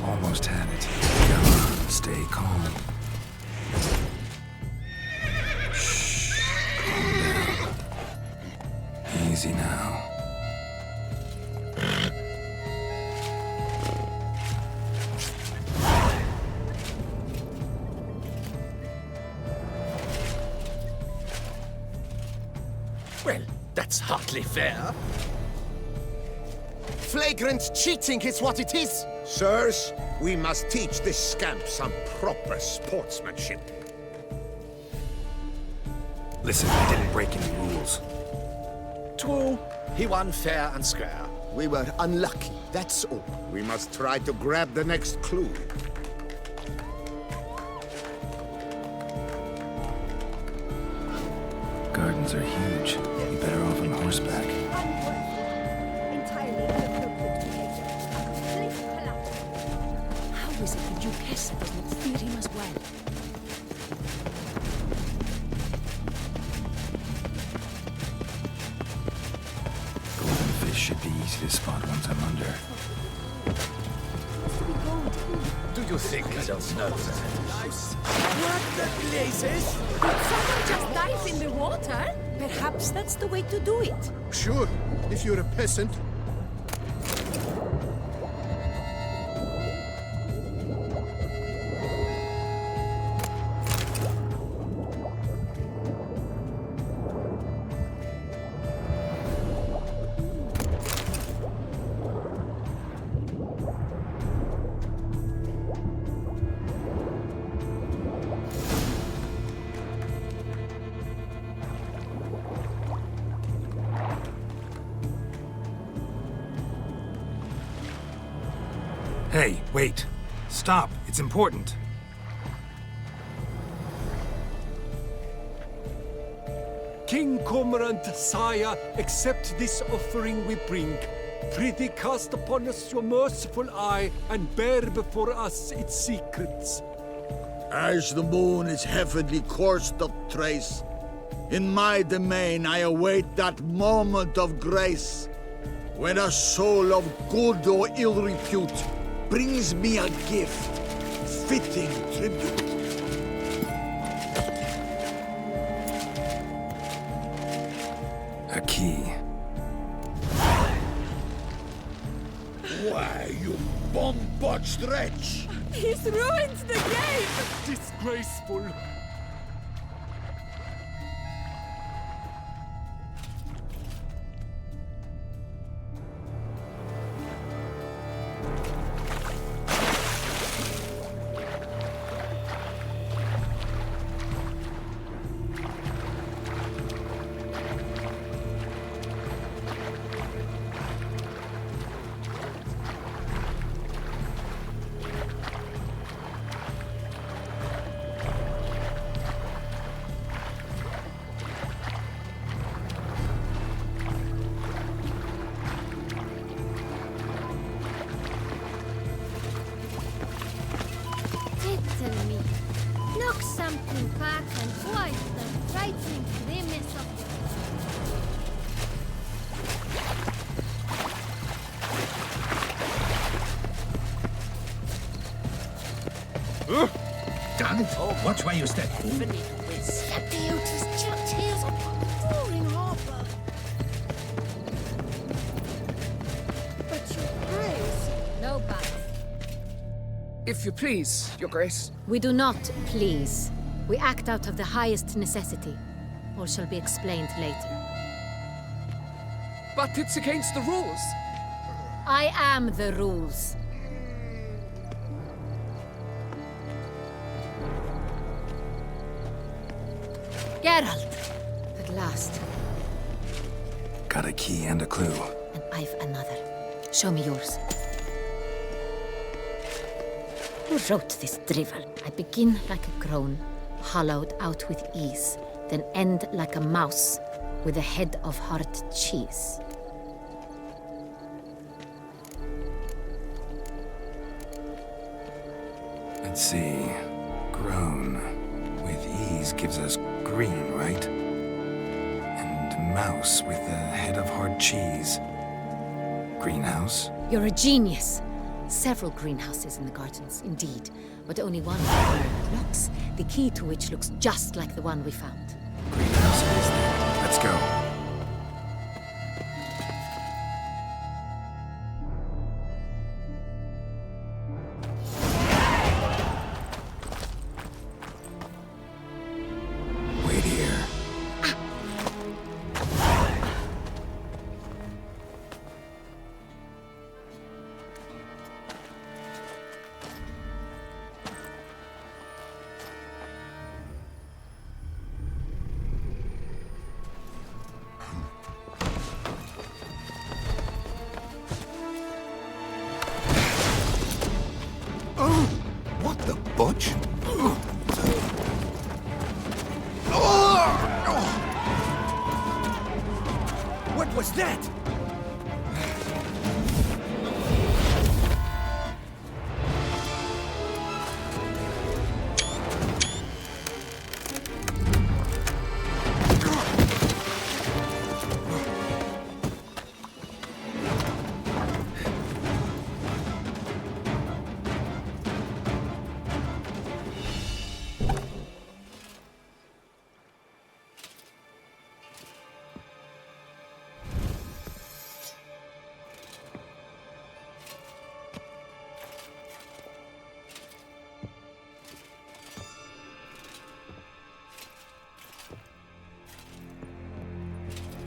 Almost had it. Come on, stay calm. Shh. Calm down. Easy now. Well, that's hardly fair. Flagrant cheating is what it is. Sirs, we must teach this scamp some proper sportsmanship. Listen, I didn't break any rules. True, he won fair and square. We were unlucky, that's all. We must try to grab the next clue. Gardens are huge. Be better off on horseback. How is it the Duchessa does not fear him as well? Golden fish should be easy to spot once I'm under. Do you think I don't know that? What the blazes? Did someone just dive in the water? Perhaps that's the way to do it. Sure, if you're a peasant. Hey, wait. Stop. It's important. King Cormorant, sire, accept this offering we bring. Prithee cast upon us your merciful eye, and bear before us its secrets. As the moon its heavenly course doth trace, in my domain I await that moment of grace, when a soul of good or ill repute brings me a gift, fitting tribute. A key. Why, you bomb-botched wretch! He's ruined the game! Disgraceful. Tell me, look something back and wipe the frightening grimace of Damn it! Watch where you step. Set the Otis chap tears upon the roaring harbour. But your grace. No but. If you please, Your Grace. We do not please. We act out of the highest necessity. All shall be explained later. But it's against the rules. I am the rules. Geralt! At last. Got a key and a clue. And I've another. Show me yours. Who wrote this drivel? I begin like a crone, hollowed out with ease, then end like a mouse, with a head of hard cheese. Let's see. Grown. With ease gives us green, right? And mouse with the head of hard cheese. Greenhouse? You're a genius. Several greenhouses in the gardens, indeed, but only one with locks, the key to which looks just like the one we found. Greenhouse it is then. Let's go. Wait here. What the butch? What was that?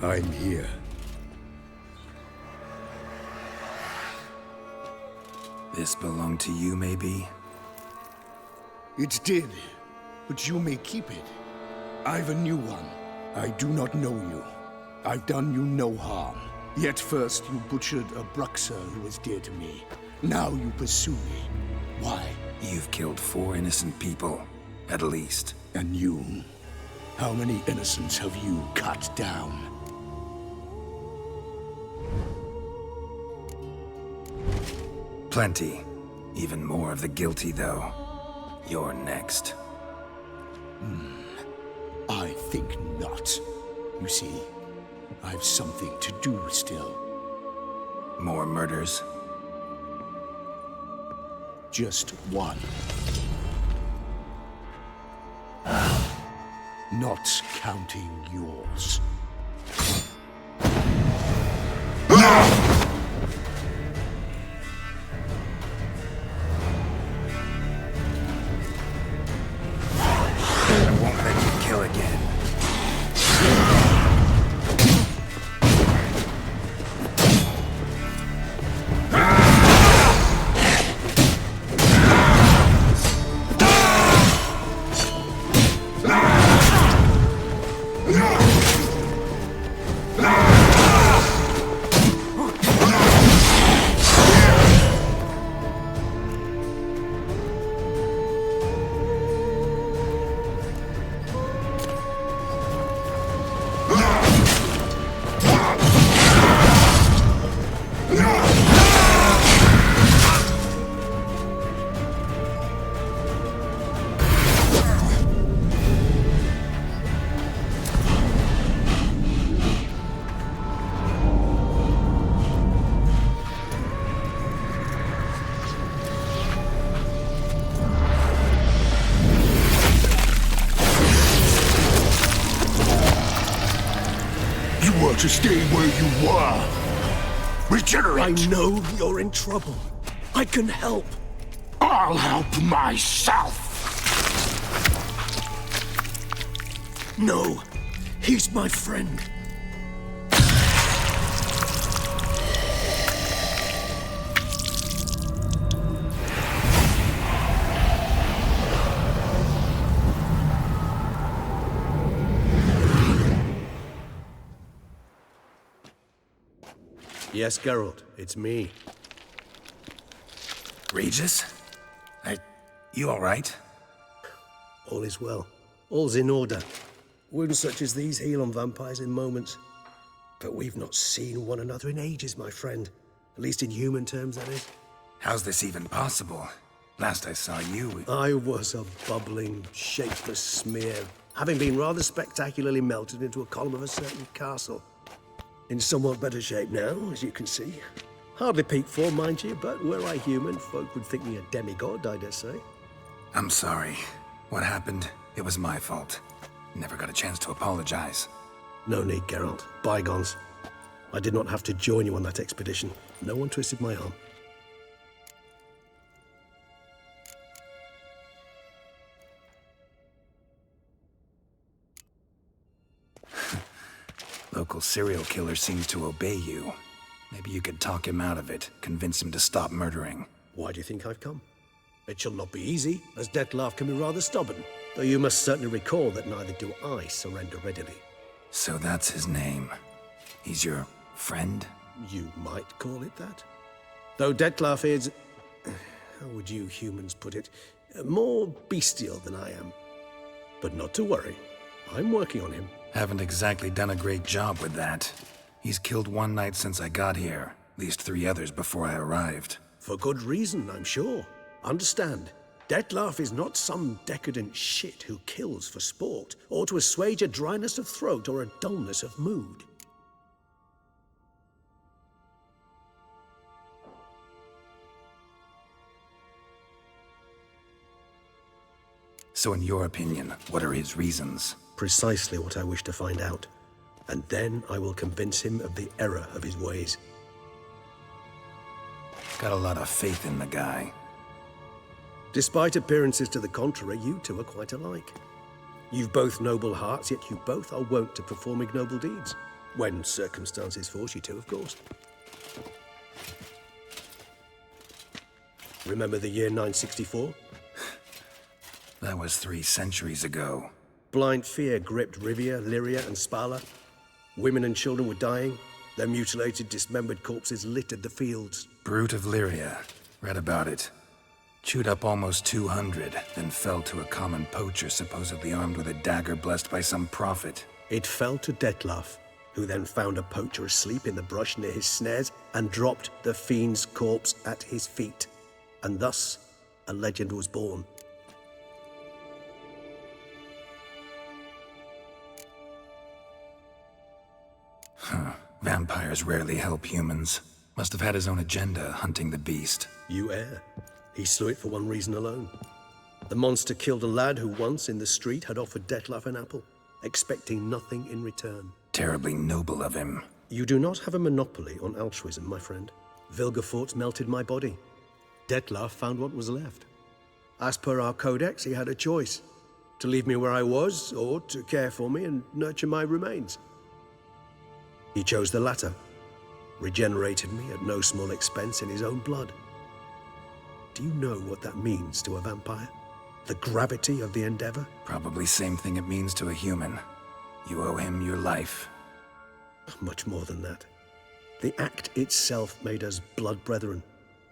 I'm here. This belonged to you, maybe? It did, but you may keep it. I've a new one. I do not know you. I've done you no harm. Yet first you butchered a Bruxer who was dear to me. Now you pursue me. Why? You've killed 4 innocent people, at least. And you? How many innocents have you cut down? Plenty. Even more of the guilty, though. You're next. I think not. You see, I've something to do still. More murders? Just one. not counting yours. I won't let you kill again. To stay where you were. Regenerate! I know you're in trouble. I can help. I'll help myself! No, he's my friend. Yes, Geralt, it's me. Regis? You all right? All is well. All's in order. Wounds such as these heal on vampires in moments. But we've not seen one another in ages, my friend. At least in human terms, that is. How's this even possible? Last I saw you... I was a bubbling, shapeless smear, having been rather spectacularly melted into a column of a certain castle. In somewhat better shape now, as you can see. Hardly peak form, mind you, but were I human, folk would think me a demigod, I dare say. I'm sorry. What happened, it was my fault. Never got a chance to apologize. No need, Geralt. Bygones. I did not have to join you on that expedition. No one twisted my arm. Local serial killer seems to obey you. Maybe you could talk him out of it, convince him to stop murdering. Why do you think I've come? It shall not be easy, as Dettlaff can be rather stubborn. Though you must certainly recall that neither do I surrender readily. So that's his name. He's your friend? You might call it that. Though Dettlaff is... how would you humans put it? More bestial than I am. But not to worry. I'm working on him. Haven't exactly done a great job with that. He's killed one knight since I got here. At least 3 others before I arrived. For good reason, I'm sure. Understand, Dettlaff is not some decadent shit who kills for sport, or to assuage a dryness of throat or a dullness of mood. So in your opinion, what are his reasons? Precisely what I wish to find out. And then I will convince him of the error of his ways. Got a lot of faith in the guy. Despite appearances to the contrary, you two are quite alike. You've both noble hearts, yet you both are wont to perform ignoble deeds. When circumstances force you to, of course. Remember the year 964? That was 3 centuries ago. Blind fear gripped Rivia, Lyria, and Spala. Women and children were dying. Their mutilated, dismembered corpses littered the fields. Brute of Lyria. Read about it. Chewed up almost 200, then fell to a common poacher supposedly armed with a dagger blessed by some prophet. It fell to Dettlaff, who then found a poacher asleep in the brush near his snares and dropped the fiend's corpse at his feet. And thus, a legend was born. Vampires rarely help humans. Must have had his own agenda, hunting the beast. You err. He slew it for one reason alone. The monster killed a lad who once, in the street, had offered Dettlaff an apple. expecting nothing in return. Terribly noble of him. You do not have a monopoly on altruism, my friend. Vilgefortz melted my body. Detlef found what was left. As per our codex, he had a choice: to leave me where I was, or to care for me and nurture my remains. He chose the latter, regenerated me at no small expense in his own blood. Do you know what that means to a vampire? The gravity of the endeavor? Probably same thing it means to a human. You owe him your life. Much more than that. The act itself made us blood brethren.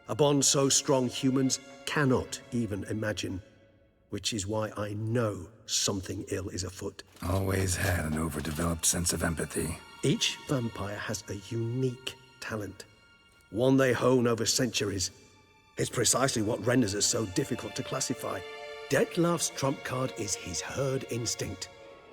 A bond so strong humans cannot even imagine, which is why I know something ill is afoot. Always had an overdeveloped sense of empathy. Each vampire has a unique talent, one they hone over centuries. It's precisely what renders us so difficult to classify. Detlef's trump card is his herd instinct,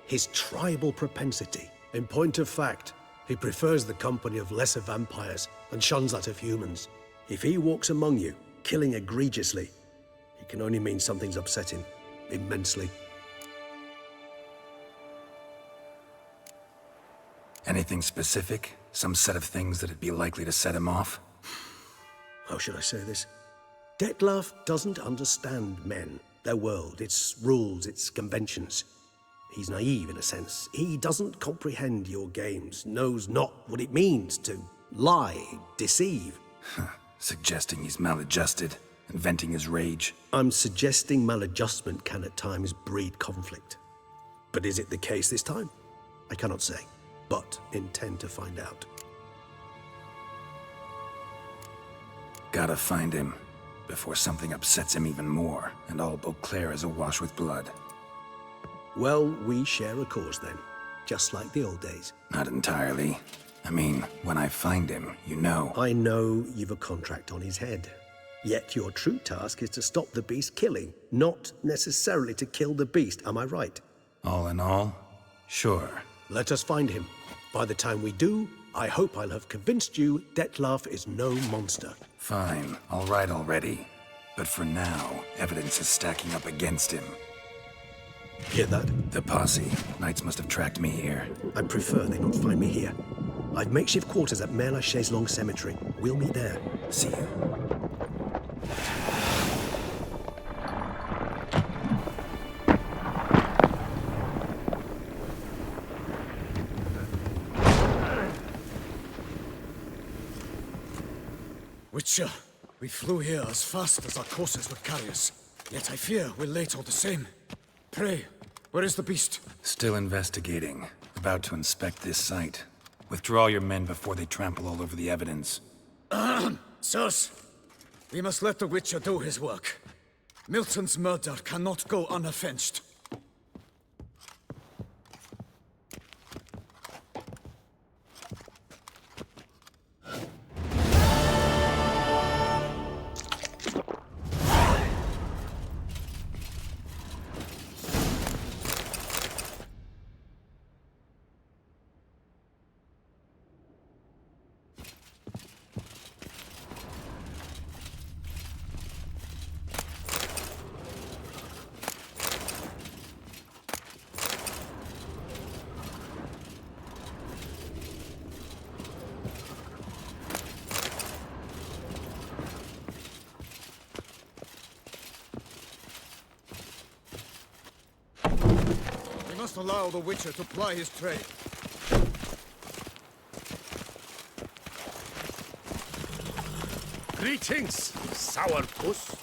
his tribal propensity. In point of fact, he prefers the company of lesser vampires and shuns that of humans. If he walks among you, killing egregiously, it can only mean something's upset him immensely. Anything specific? Some set of things that'd be likely to set him off? How should I say this? Detlef doesn't understand men, their world, its rules, its conventions. He's naive in a sense. He doesn't comprehend your games, knows not what it means to lie, deceive. Suggesting he's maladjusted and venting his rage. I'm suggesting maladjustment can at times breed conflict. But is it the case this time? I cannot say, but intend to find out. Gotta find him before something upsets him even more and all Beauclair is awash with blood. Well, we share a cause then, just like the old days. Not entirely. I mean, when I find him, you know. I know you've a contract on his head. Yet your true task is to stop the beast killing, not necessarily to kill the beast, am I right? All in all, sure. Let us find him. By the time we do, I hope I'll have convinced you Detlef is no monster. Fine, all right already. But for now, evidence is stacking up against him. Hear that? The posse. Knights must have tracked me here. I prefer they not find me here. I've makeshift quarters at Mère Lachaise Long Cemetery. We'll meet there. See you. Witcher, we flew here as fast as our courses would carry us. Yet I fear we're late all the same. Pray, where is the beast? Still investigating. About to inspect this site. Withdraw your men before they trample all over the evidence. Sirs, we must let the Witcher do his work. Milton's murder cannot go unavenged. We must allow the Witcher to ply his trade. Greetings, sourpuss.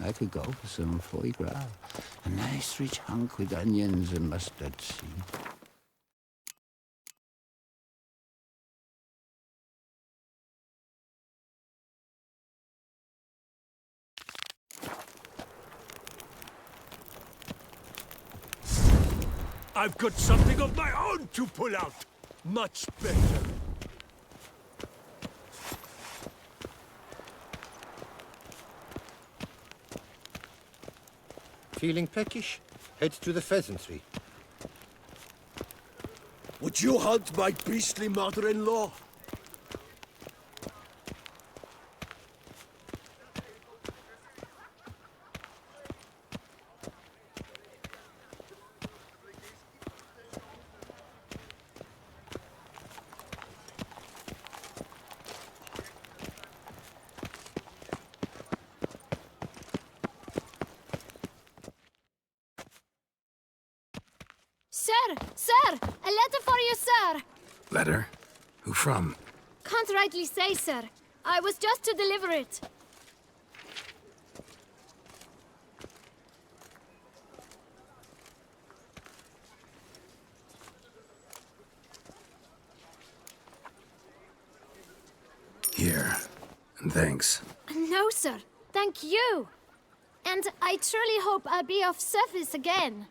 I could go for some foie gras. A nice rich hunk with onions and mustard seed. I've got something of my own to pull out. Much better. Feeling peckish? Head to the pheasantry. Would you hunt my beastly mother-in-law? Sir! Sir! A letter for you, sir! Letter? Who from? Can't rightly say, sir. I was just to deliver it. Here. And thanks. No, sir. Thank you. And I truly hope I'll be of service again.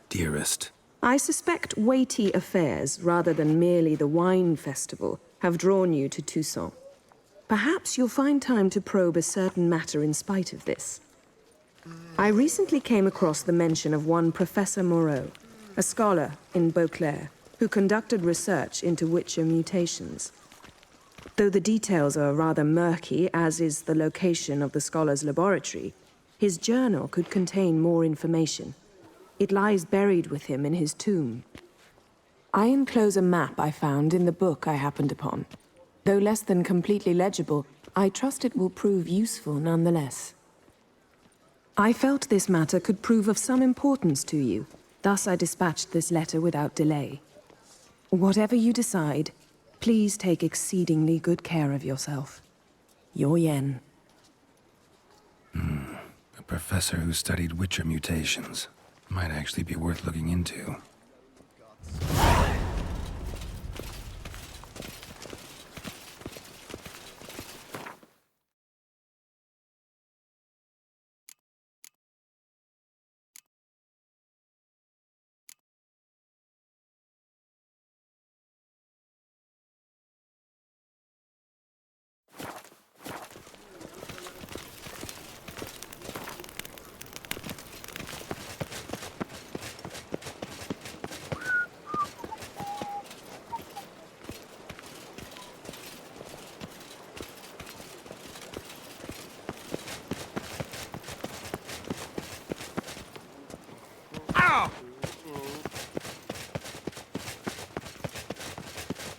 Dearest. I suspect weighty affairs, rather than merely the wine festival, have drawn you to Toussaint. Perhaps you'll find time to probe a certain matter in spite of this. I recently came across the mention of one Professor Moreau, a scholar in Beauclair, who conducted research into Witcher mutations. Though the details are rather murky, as is the location of the scholar's laboratory, his journal could contain more information. It lies buried with him in his tomb. I enclose a map I found in the book I happened upon. Though less than completely legible, I trust it will prove useful nonetheless. I felt this matter could prove of some importance to you, thus I dispatched this letter without delay. Whatever you decide, please take exceedingly good care of yourself. Your Yen. A professor who studied Witcher mutations. Might actually be worth looking into.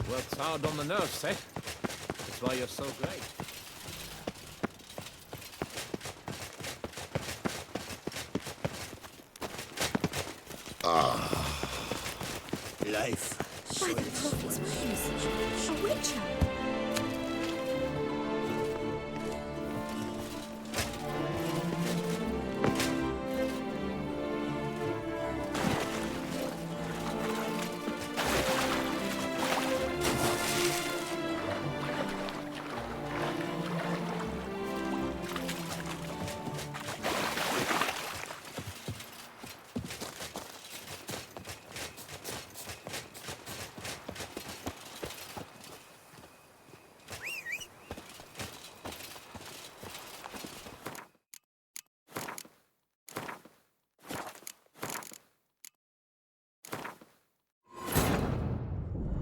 Works hard on the nerves, eh? That's why you're so great. Life. By the prophet's words, a witcher.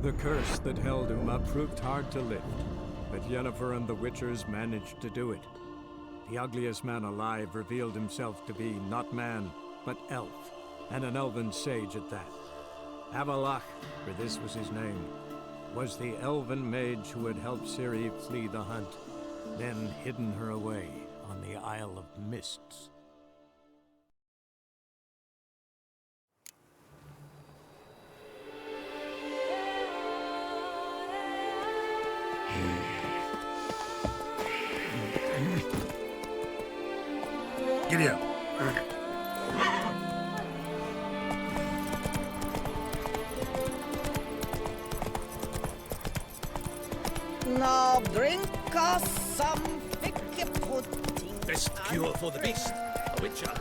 The curse that held Uma proved hard to lift, but Yennefer and the Witchers managed to do it. The ugliest man alive revealed himself to be not man, but elf, and an elven sage at that. Avalach, for this was his name, was the elven mage who had helped Ciri flee the hunt, then hidden her away on the Isle of Mists. at you. Now bring us some thick pudding. Best cure for the beast, a witcher.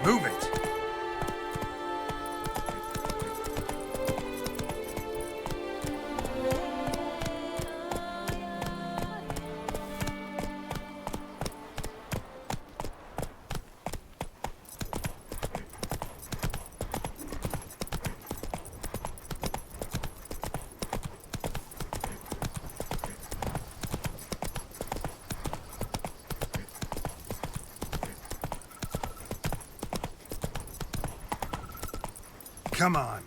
Move it! Come on.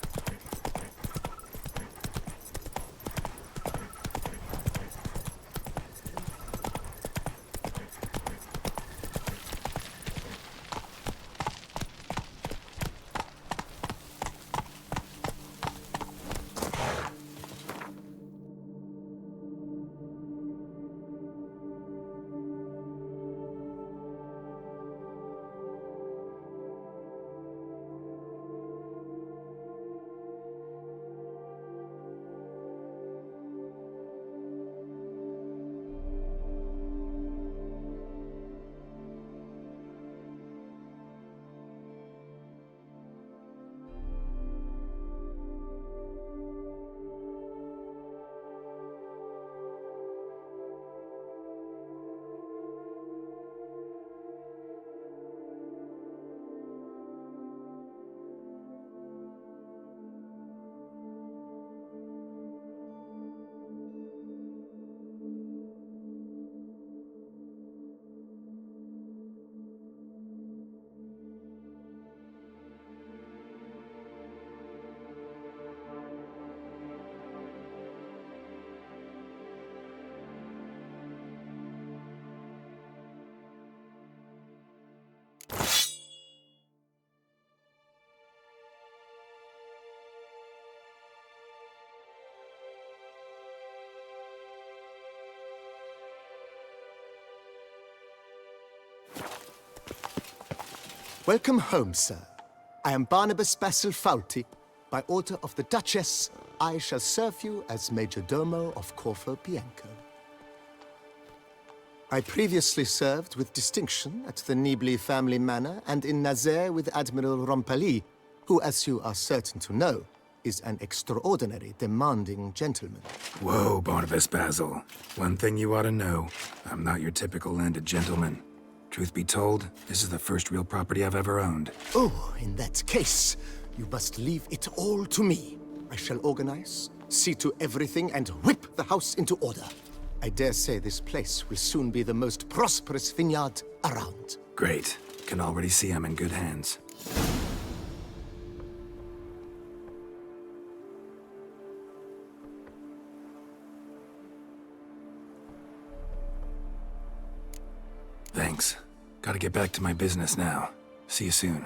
Welcome home, sir. I am Barnabas Basil Fawlty. By order of the Duchess, I shall serve you as Major Domo of Corfu Bianco. I previously served with distinction at the Nibli family manor and in Nazaire with Admiral Rompali, who, as you are certain to know, is an extraordinary, demanding gentleman. Whoa, Barnabas Basil. One thing you ought to know. I'm not your typical landed gentleman. Truth be told, this is the first real property I've ever owned. Oh, in that case, you must leave it all to me. I shall organize, see to everything, and whip the house into order. I dare say this place will soon be the most prosperous vineyard around. Great. Can already see I'm in good hands. Thanks. Gotta get back to my business now. See you soon.